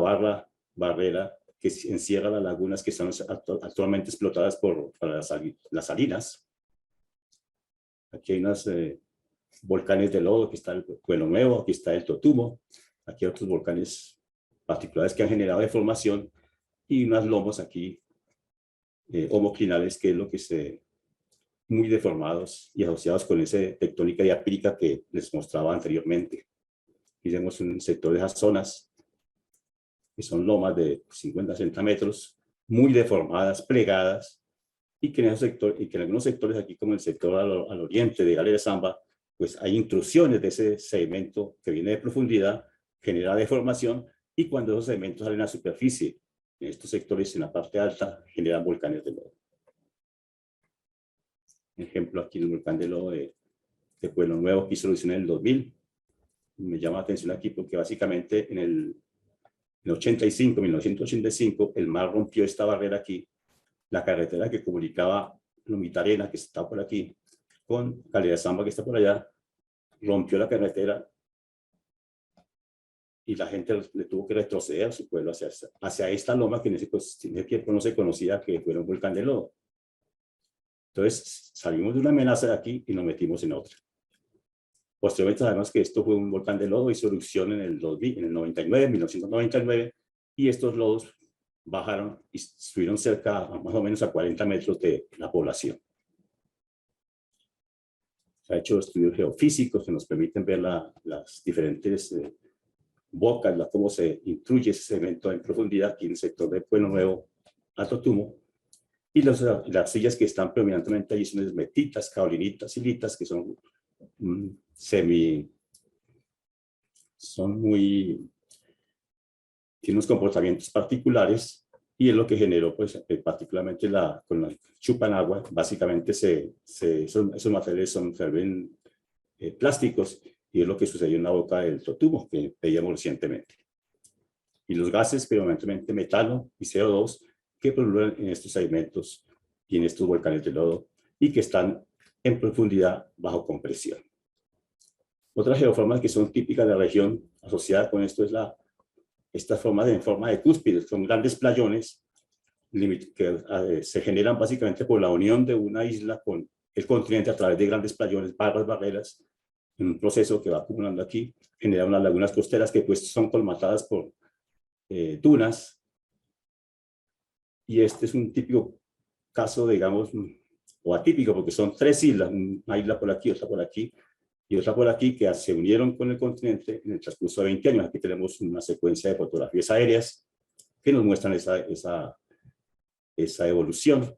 barrera que encierra las lagunas que están actualmente explotadas para las salinas. Aquí hay unos volcanes de lodo, aquí está el Pueblo Nuevo, aquí está el Totumo, aquí hay otros volcanes particulares que han generado deformación y unas lomos aquí homoclinales, que es lo que se muy deformados y asociados con esa tectónica diapírica que les mostraba anteriormente. Y vemos un sector de esas zonas que son lomas de 50 a 60 metros, muy deformadas, plegadas, y que en algunos sectores aquí, como el sector al oriente de Galera Zamba, pues hay intrusiones de ese sedimento que viene de profundidad, genera deformación, y cuando esos sedimentos salen a la superficie, en estos sectores en la parte alta, generan volcanes de lodo. Ejemplo aquí el volcán de lodo de Pueblo Nuevo, que hizo erupción en el 2000. Me llama la atención aquí porque básicamente en el 1985, el mar rompió esta barrera aquí, la carretera que comunicaba Lomitarena, que está por aquí, con Calera Zamba, que está por allá, rompió la carretera y la gente le tuvo que retroceder a su pueblo hacia esta loma que en ese tiempo no se conocía que fuera un volcán de lodo. Entonces salimos de una amenaza de aquí y nos metimos en otra. Posteriormente sabemos que esto fue un volcán de lodo, hizo erupción en el 1999, y estos lodos bajaron y estuvieron cerca, más o menos a 40 metros de la población. Se han hecho estudios geofísicos que nos permiten ver las diferentes bocas, cómo se intruye ese cemento en profundidad aquí en el sector de Pueblo Nuevo, Alto Tumo. Y las arcillas que están predominantemente allí son esmetitas, caolinitas, silitas, que son tienen unos comportamientos particulares, y es lo que generó, pues, particularmente con la chupan agua, básicamente esos materiales son plásticos, y es lo que sucedió en la boca del Totumo, que veíamos recientemente. Y los gases, predominantemente metano y CO2, que pululan en estos sedimentos y en estos volcanes de lodo, y que están en profundidad bajo compresión. Otras geoformas que son típicas de la región asociada con esto es estas formas en forma de cúspide. Son grandes playones que se generan básicamente por la unión de una isla con el continente a través de grandes playones, barreras, en un proceso que va acumulando aquí, genera unas lagunas costeras que pues son colmatadas por dunas. Y este es un típico caso, digamos, o atípico, porque son tres islas, una isla por aquí, otra por aquí, y otra por aquí, que se unieron con el continente en el transcurso de 20 años. Aquí tenemos una secuencia de fotografías aéreas que nos muestran esa evolución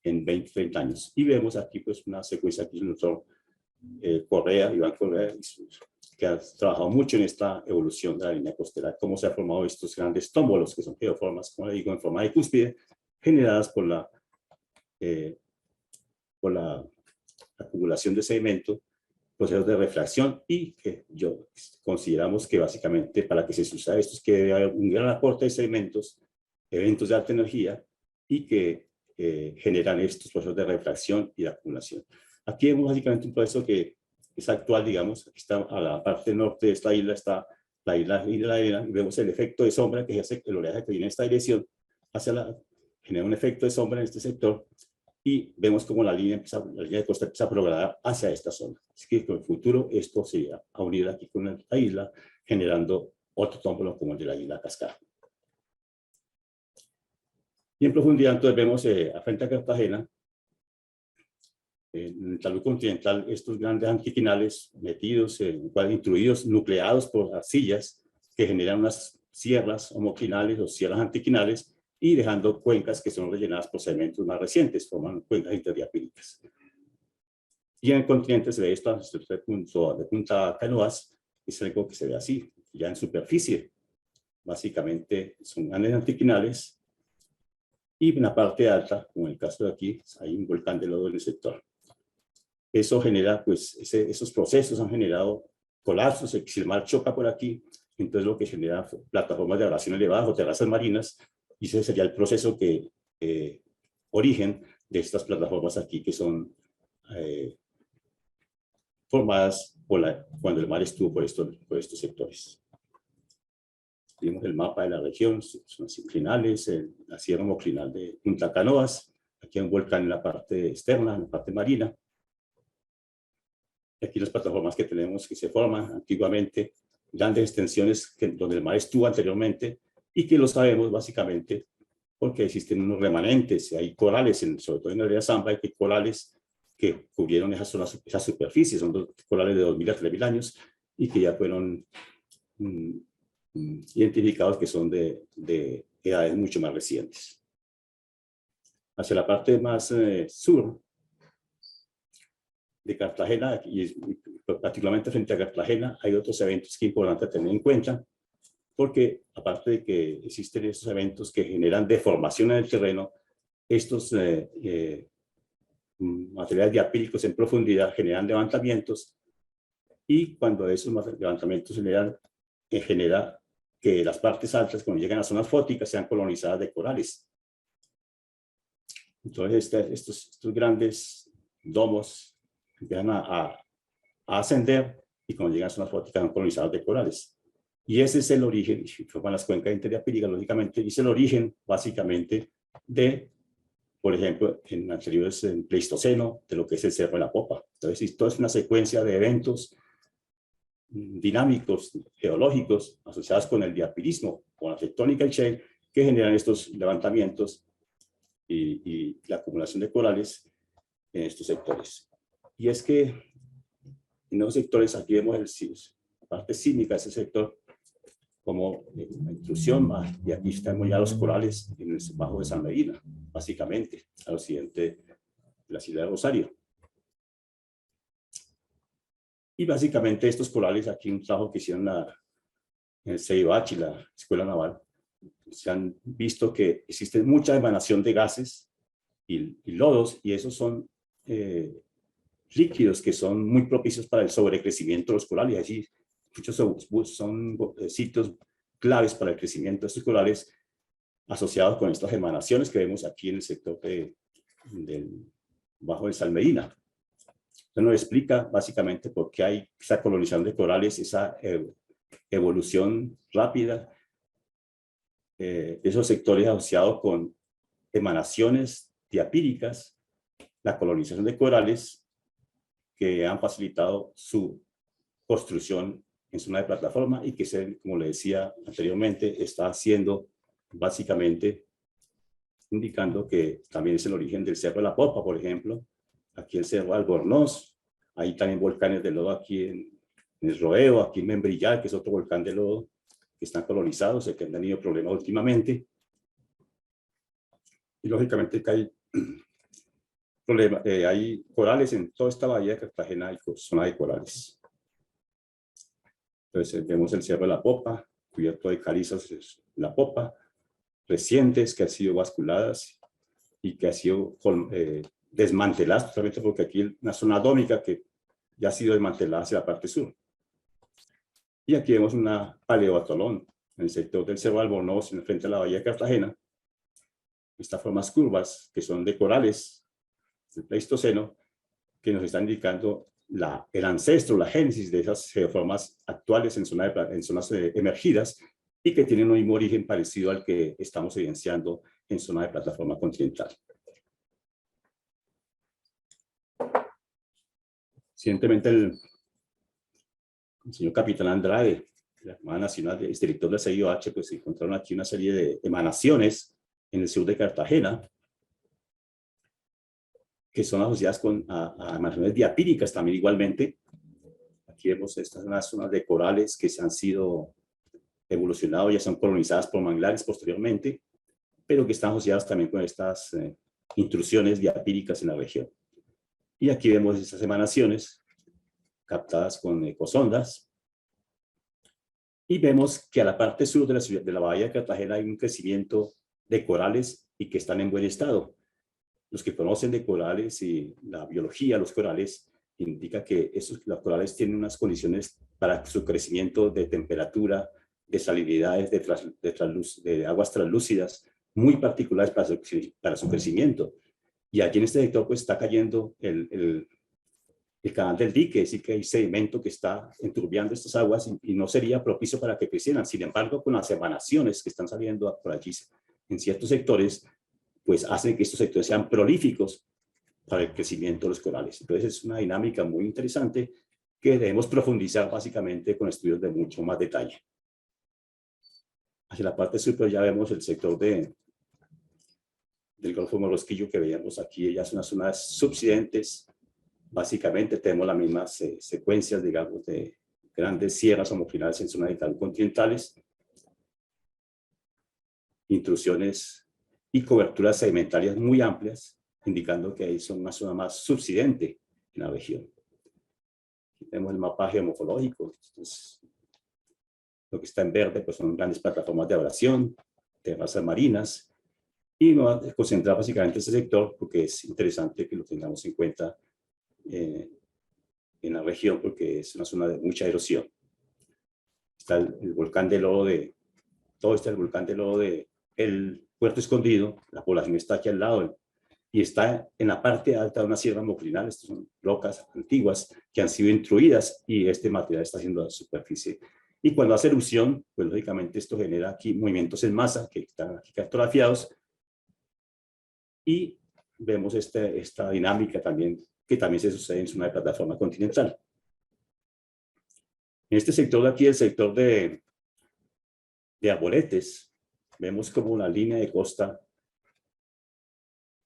en 20, 30 años. Y vemos aquí pues una secuencia aquí del doctor Iván Correa, que ha trabajado mucho en esta evolución de la línea costera, cómo se han formado estos grandes tómbolos, que son geoformas, como le digo, en forma de cúspide, generadas por la acumulación de sedimento, procesos de refracción, y que consideramos que básicamente para que se suceda esto es que debe haber un gran aporte de sedimentos, eventos de alta energía, y que generan estos procesos de refracción y de acumulación. Aquí vemos básicamente un proceso que es actual, digamos. Aquí está a la parte norte de esta isla, está la isla de la arena, y vemos el efecto de sombra que hace el oleaje que viene en esta dirección genera un efecto de sombra en este sector, y vemos como la línea de costa empieza a progresar hacia esta zona. Así que en el futuro esto se va a unir aquí con la isla, generando otro tómbolo como el de la isla Cascada. Y en profundidad entonces vemos frente a Cartagena, en el talud continental, estos grandes antiquinales metidos, intruidos, nucleados por arcillas que generan unas sierras homoclinales o sierras antiquinales, y dejando cuencas que son rellenadas por sedimentos más recientes, forman cuencas interdiapílicas. Y en el continente se ve esto de Punta Canoas, es algo que se ve así, ya en superficie. Básicamente son grandes antiquinales, y en la parte alta, como en el caso de aquí, hay un volcán de lodo en el sector. Eso genera, pues, esos procesos han generado colapsos. Si el mar choca por aquí, entonces lo que genera plataformas de abrasión elevadas o terrazas marinas, y ese sería el proceso origen de estas plataformas aquí, que son formadas cuando el mar estuvo por estos sectores. Tenemos el mapa de la región, son las inclinales, la sierra homoclinal de Punta Canoas. Aquí hay un volcán en la parte externa, en la parte marina. Aquí las plataformas que tenemos que se forman antiguamente, grandes extensiones donde el mar estuvo anteriormente, y que lo sabemos básicamente porque existen unos remanentes. Hay corales, sobre todo en la área de Zamba, hay corales que cubrieron esa superficie. Son corales de 2000 a 3000 años, y que ya fueron identificados que son de edades mucho más recientes. Hacia la parte más sur de Cartagena, y particularmente frente a Cartagena, hay otros eventos que es importante tener en cuenta, porque aparte de que existen estos eventos que generan deformación en el terreno, estos materiales diapílicos en profundidad generan levantamientos, y cuando esos levantamientos genera que las partes altas, cuando llegan a zonas fóticas, sean colonizadas de corales. Entonces estos grandes domos empiezan a ascender, y cuando llegan a zonas fóticas son colonizados de corales. Y ese es el origen, y forman las cuencas interdiapíricas, lógicamente, y es el origen, básicamente, de, por ejemplo, en anteriores en Pleistoceno, de lo que es el Cerro de la Popa. Entonces, esto es una secuencia de eventos dinámicos, geológicos, asociados con el diapirismo, con la tectónica y shale, que generan estos levantamientos y la acumulación de corales en estos sectores. Y es que en los sectores, aquí vemos la parte sísmica de ese sector, como la intrusión, y aquí estamos ya los corales en el bajo de San Medina, básicamente, al occidente de la ciudad de Rosario. Y básicamente estos corales, aquí un trabajo que hicieron en el CIOH y la Escuela Naval, se han visto que existe mucha emanación de gases y lodos, y esos son líquidos que son muy propicios para el sobrecrecimiento de los corales. Allí muchos son sitios claves para el crecimiento de estos corales asociados con estas emanaciones que vemos aquí en el sector del bajo de San Medina. Entonces nos explica básicamente por qué hay esa colonización de corales, esa evolución rápida de esos sectores asociados con emanaciones diapíricas, la colonización de corales que han facilitado su construcción en zona de plataforma y que, como le decía anteriormente, está haciendo básicamente indicando que también es el origen del Cerro de la Popa, por ejemplo, aquí el Cerro Albornoz, hay también volcanes de lodo aquí en el Rodeo, aquí en Membrillar, que es otro volcán de lodo, que están colonizados, que han tenido problemas últimamente. Y lógicamente que hay hay corales en toda esta bahía de Cartagena, hay zona de corales. Entonces vemos el Cerro de la Popa, cubierto de calizas la Popa, recientes que han sido basculadas y que han sido desmanteladas totalmente, porque aquí hay una zona adómica que ya ha sido desmantelada hacia la parte sur. Y aquí vemos una paleoatolón en el sector del Cerro Albornoz, en frente a la bahía de Cartagena. Estas formas curvas que son de corales del Pleistoceno, que nos están indicando el ancestro, la génesis de esas geoformas actuales en zonas emergidas y que tienen un mismo origen parecido al que estamos evidenciando en zona de plataforma continental. Recientemente el señor capitán Andrade, de la Armada Nacional, exdirector del CIOH, pues encontraron aquí una serie de emanaciones en el sur de Cartagena, que son asociadas a emanaciones diapíricas también igualmente. Aquí vemos estas zonas de corales que se han sido evolucionados, ya son colonizadas por manglares posteriormente, pero que están asociadas también con estas intrusiones diapíricas en la región. Y aquí vemos estas emanaciones captadas con ecosondas. Y vemos que a la parte sur de la bahía de Cartagena hay un crecimiento de corales y que están en buen estado. Los que conocen de corales y la biología de los corales indica que los corales tienen unas condiciones para su crecimiento de temperatura, de salinidades, de aguas translúcidas muy particulares para su crecimiento. Y allí en este sector pues está cayendo el canal del dique, es decir, que hay sedimento que está enturbiando estas aguas y no sería propicio para que crecieran. Sin embargo, con las emanaciones que están saliendo por allí en ciertos sectores, pues hacen que estos sectores sean prolíficos para el crecimiento de los corales. Entonces es una dinámica muy interesante que debemos profundizar básicamente con estudios de mucho más detalle. Hacia la parte superior ya vemos el sector del Golfo Morrosquillo que veíamos aquí, ya son unas zonas subsidentes. Básicamente tenemos las mismas secuencias, digamos, de grandes sierras homogéneas en zonas continentales, intrusiones y coberturas sedimentarias muy amplias, indicando que ahí son una zona más subsidente en la región. Aquí tenemos el mapa geomorfológico. Entonces, lo que está en verde pues son grandes plataformas de abrasión, terrazas marinas, y me voy a concentrar básicamente en este sector porque es interesante que lo tengamos en cuenta en la región porque es una zona de mucha erosión. Está el volcán de lodo el volcán de lodo de el Puerto Escondido, la población está aquí al lado y está en la parte alta de una sierra moclinal. Estas son rocas antiguas que han sido intruidas y este material está haciendo la superficie Y cuando hace erupción, pues lógicamente esto genera aquí movimientos en masa que están aquí cartografiados. Y vemos esta dinámica también, que también se sucede en zona de plataforma continental. En este sector de aquí, el sector de arboletes, vemos como la línea de costa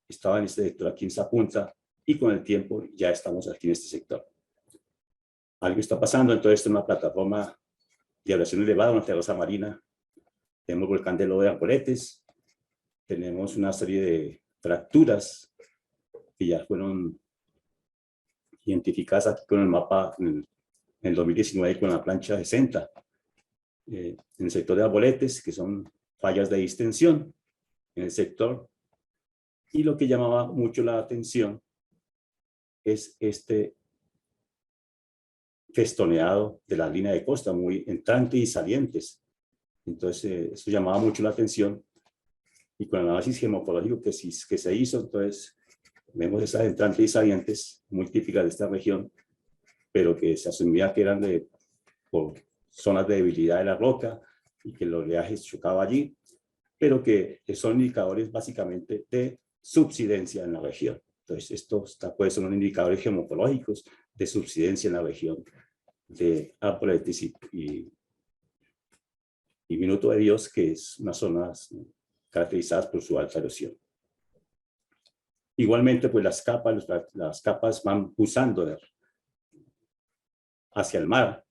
estaba en este sector aquí en esa punta, y con el tiempo ya estamos aquí en este sector. Algo está pasando, entonces esta es una plataforma de elevación elevada, una terraza marina. Tenemos el volcán de lodo de Arboletes, tenemos una serie de fracturas que ya fueron identificadas aquí con el mapa en el 2019 con la plancha 60. En el sector de Arboletes, que son fallas de distensión en el sector. Y lo que llamaba mucho la atención es este festoneado de la línea de costa, muy entrante y salientes. Entonces, eso llamaba mucho la atención. Y con el análisis geomorfológico que se hizo, entonces, vemos esas entrantes y salientes muy típicas de esta región, pero que se asumía que eran por zonas de debilidad de la roca y que el oleaje chocaba allí, pero que son indicadores básicamente de subsidencia en la región. Entonces, estos pues, son indicadores geomorfológicos de subsidencia en la región de Arboletes y Minuto de Dios, que es unas zonas caracterizadas por su alta erosión. Igualmente, pues las capas van pulsando hacia el mar,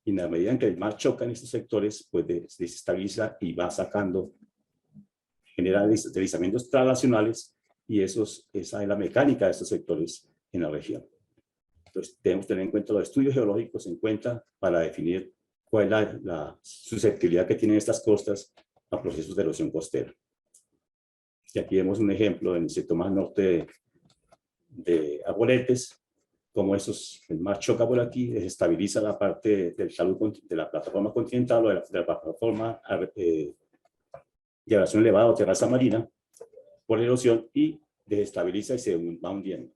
y en la medida en que el mar choca en estos sectores, pues se desestabiliza y va sacando, genera deslizamientos traslacionales, y esa es la mecánica de estos sectores en la región. Entonces, debemos tener en cuenta los estudios geológicos en cuenta para definir cuál es la susceptibilidad que tienen estas costas a procesos de erosión costera. Y aquí vemos un ejemplo en el sector más norte de Arboletes, como el mar choca por aquí, desestabiliza la parte del talud de la plataforma continental o de la plataforma de elevación elevada o terraza marina por erosión, y desestabiliza y se va hundiendo.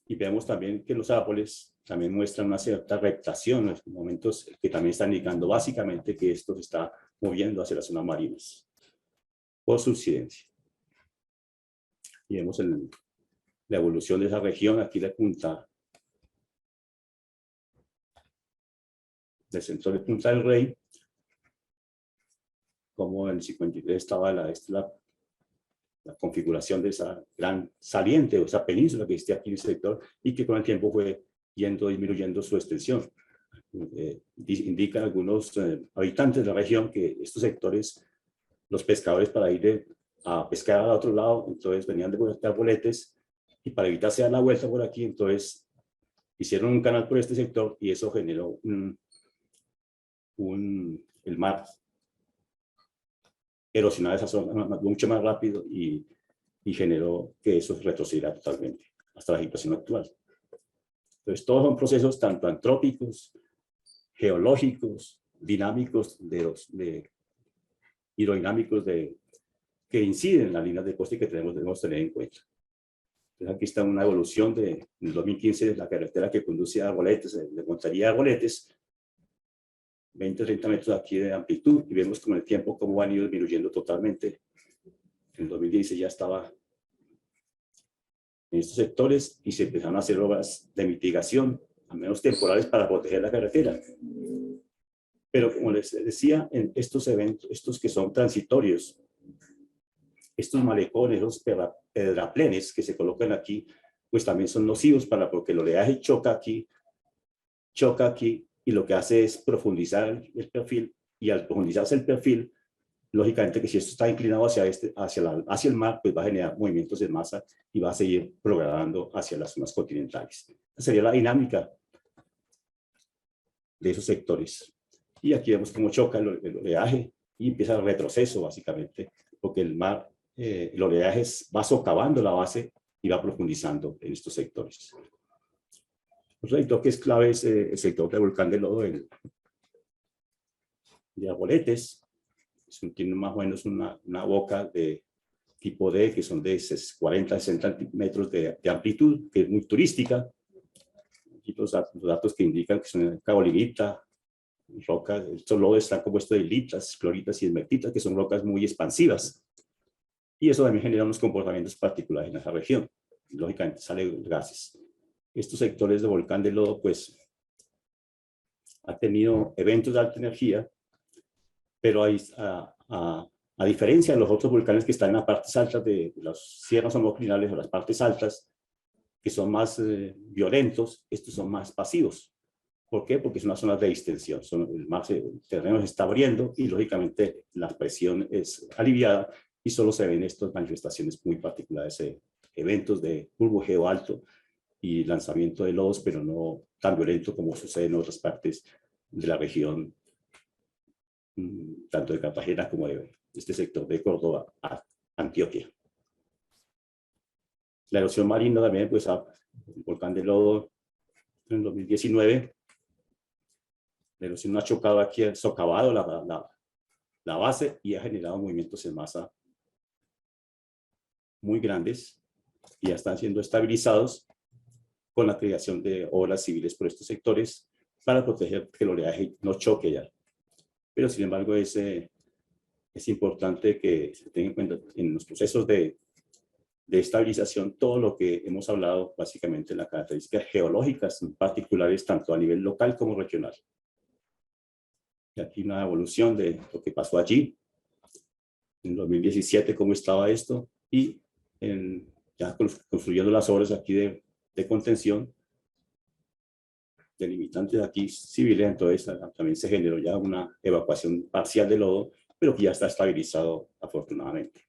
Y vemos también que los árboles también muestran una cierta reptación en momentos que también están indicando básicamente que esto se está moviendo hacia las zonas marinas por subsidencia. Y vemos la evolución de esa región, aquí la punta del centro de Punta del Rey, como en el 53 estaba la configuración de esa gran saliente o esa península que existe aquí en el sector, y que con el tiempo fue disminuyendo su extensión. Indican algunos habitantes de la región que estos sectores, los pescadores, para ir a pescar al otro lado, entonces venían de Arboletes, y para evitarse dar la vuelta por aquí, entonces hicieron un canal por este sector, y eso generó el mar erosionaba esa zona mucho más rápido, y generó que eso retrocediera totalmente hasta la situación actual. Entonces, todos son procesos tanto antrópicos, geológicos, dinámicos, hidrodinámicos que inciden en las líneas de costa y que debemos tener en cuenta. Entonces, aquí está una evolución en el 2015 de la carretera que conduce a Arboletes, de Montería a Arboletes, 20-30 metros aquí de amplitud, y vemos con el tiempo cómo han ido disminuyendo totalmente. En el 2016 ya estaba en estos sectores y se empezaron a hacer obras de mitigación, al menos temporales, para proteger la carretera. Pero como les decía, en estos eventos, estos que son transitorios, estos malecones, los pedraplenes que se colocan aquí, pues también son nocivos porque el oleaje choca aquí, y lo que hace es profundizar el perfil, y al profundizarse el perfil, lógicamente que si esto está inclinado hacia el mar, pues va a generar movimientos de masa y va a seguir progradando hacia las zonas continentales. Esa sería la dinámica de esos sectores. Y aquí vemos cómo choca el oleaje y empieza el retroceso, básicamente, porque el mar, el oleaje va socavando la base y va profundizando en estos sectores. Otro sector que es clave es el sector del volcán de lodo de Arboletes. Tiene más o menos una boca de tipo D, que son de 40-60 metros de amplitud, que es muy turística. Aquí los datos que indican que son Cabolinita, rocas, estos lodos están compuestos de litas, cloritas y esmertitas, que son rocas muy expansivas. Y eso también genera unos comportamientos particulares en esa región. Lógicamente salen gases. Estos sectores de volcán de lodo, pues, han tenido eventos de alta energía, pero a diferencia de los otros volcanes que están en las partes altas de las sierras homoclinales o las partes altas, que son más violentos, estos son más pasivos. ¿Por qué? Porque son unas zonas de distensión, el terreno se está abriendo y lógicamente la presión es aliviada y solo se ven estas manifestaciones muy particulares, eventos de burbujeo alto y lanzamiento de lodos, pero no tan violento como sucede en otras partes de la región, tanto de Cartagena como de este sector de Córdoba a Antioquia. La erosión marina también, pues, el volcán de Lodo en 2019, la erosión ha chocado aquí, ha socavado la base y ha generado movimientos en masa muy grandes y ya están siendo estabilizados con la creación de obras civiles por estos sectores para proteger que el oleaje no choque ya. Pero sin embargo es importante que se tenga en cuenta en los procesos de estabilización todo lo que hemos hablado básicamente en las características geológicas particulares tanto a nivel local como regional. Y aquí una evolución de lo que pasó allí en 2017, cómo estaba esto, y ya construyendo las obras aquí de contención, delimitantes aquí civiles, entonces también se generó ya una evacuación parcial de lodo, pero que ya está estabilizado afortunadamente.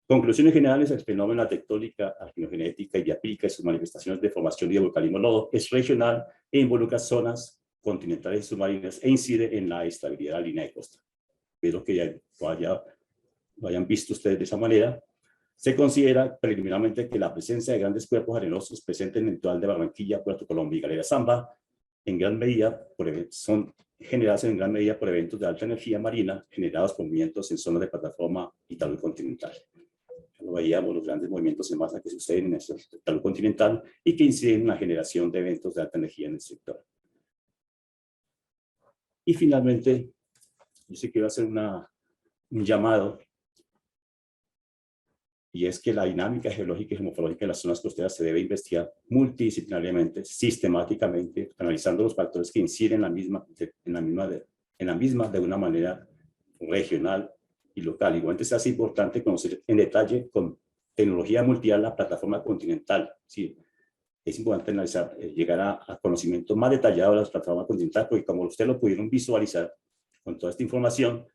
Conclusiones generales: el fenómeno de la tectónica, arqueogenética y diapírica y sus manifestaciones de formación y de volcanismo lodo es regional e involucra zonas continentales y submarinas e incide en la estabilidad de la línea de costa. Espero que ya lo hayan visto ustedes de esa manera. Se considera preliminarmente que la presencia de grandes cuerpos arenosos presentes en el litoral de Barranquilla, Puerto Colombia y Galera Zamba en gran medida son generadas en gran medida por eventos de alta energía marina generados por movimientos en zonas de plataforma y talud continental. Lo veíamos, los grandes movimientos en masa que suceden en el talud continental y que inciden en la generación de eventos de alta energía en el sector. Y finalmente, yo sí quiero hacer un llamado, y es que la dinámica geológica y geomorfológica de las zonas costeras se debe investigar multidisciplinariamente, sistemáticamente, analizando los factores que inciden en la misma de una manera regional y local. Igualmente se hace importante conocer en detalle con tecnología mundial la plataforma continental. Sí, es importante analizar, llegar a conocimiento más detallado de la plataforma continental, porque como ustedes lo pudieron visualizar con toda esta información,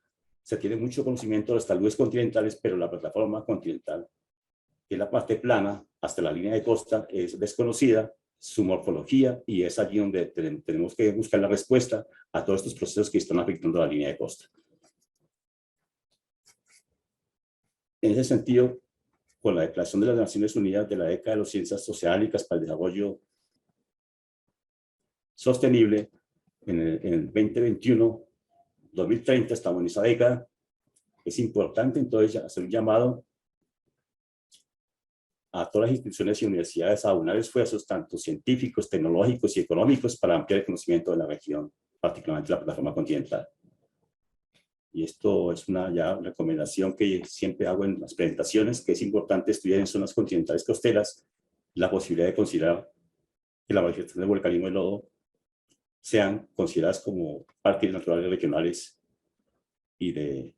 se tiene mucho conocimiento de los taludes continentales, pero la plataforma continental, que es la parte plana hasta la línea de costa, es desconocida, su morfología, y es allí donde tenemos que buscar la respuesta a todos estos procesos que están afectando la línea de costa. En ese sentido, con la Declaración de las Naciones Unidas de la década de las ciencias sociales para el desarrollo sostenible, en el 2021, 2030, estamos en esa década, es importante entonces hacer un llamado a todas las instituciones y universidades a unar esfuerzos, tanto científicos, tecnológicos y económicos, para ampliar el conocimiento de la región, particularmente la plataforma continental. Y esto es una recomendación que siempre hago en las presentaciones, que es importante estudiar en zonas continentales costeras la posibilidad de considerar que la manifestación del volcanismo de lodo sean consideradas como parques naturales regionales y de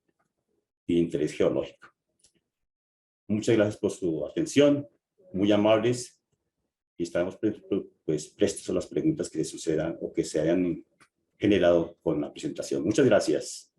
interés geológico. Muchas gracias por su atención, muy amables, y estamos prestos a las preguntas que les sucedan o que se hayan generado con la presentación. Muchas gracias.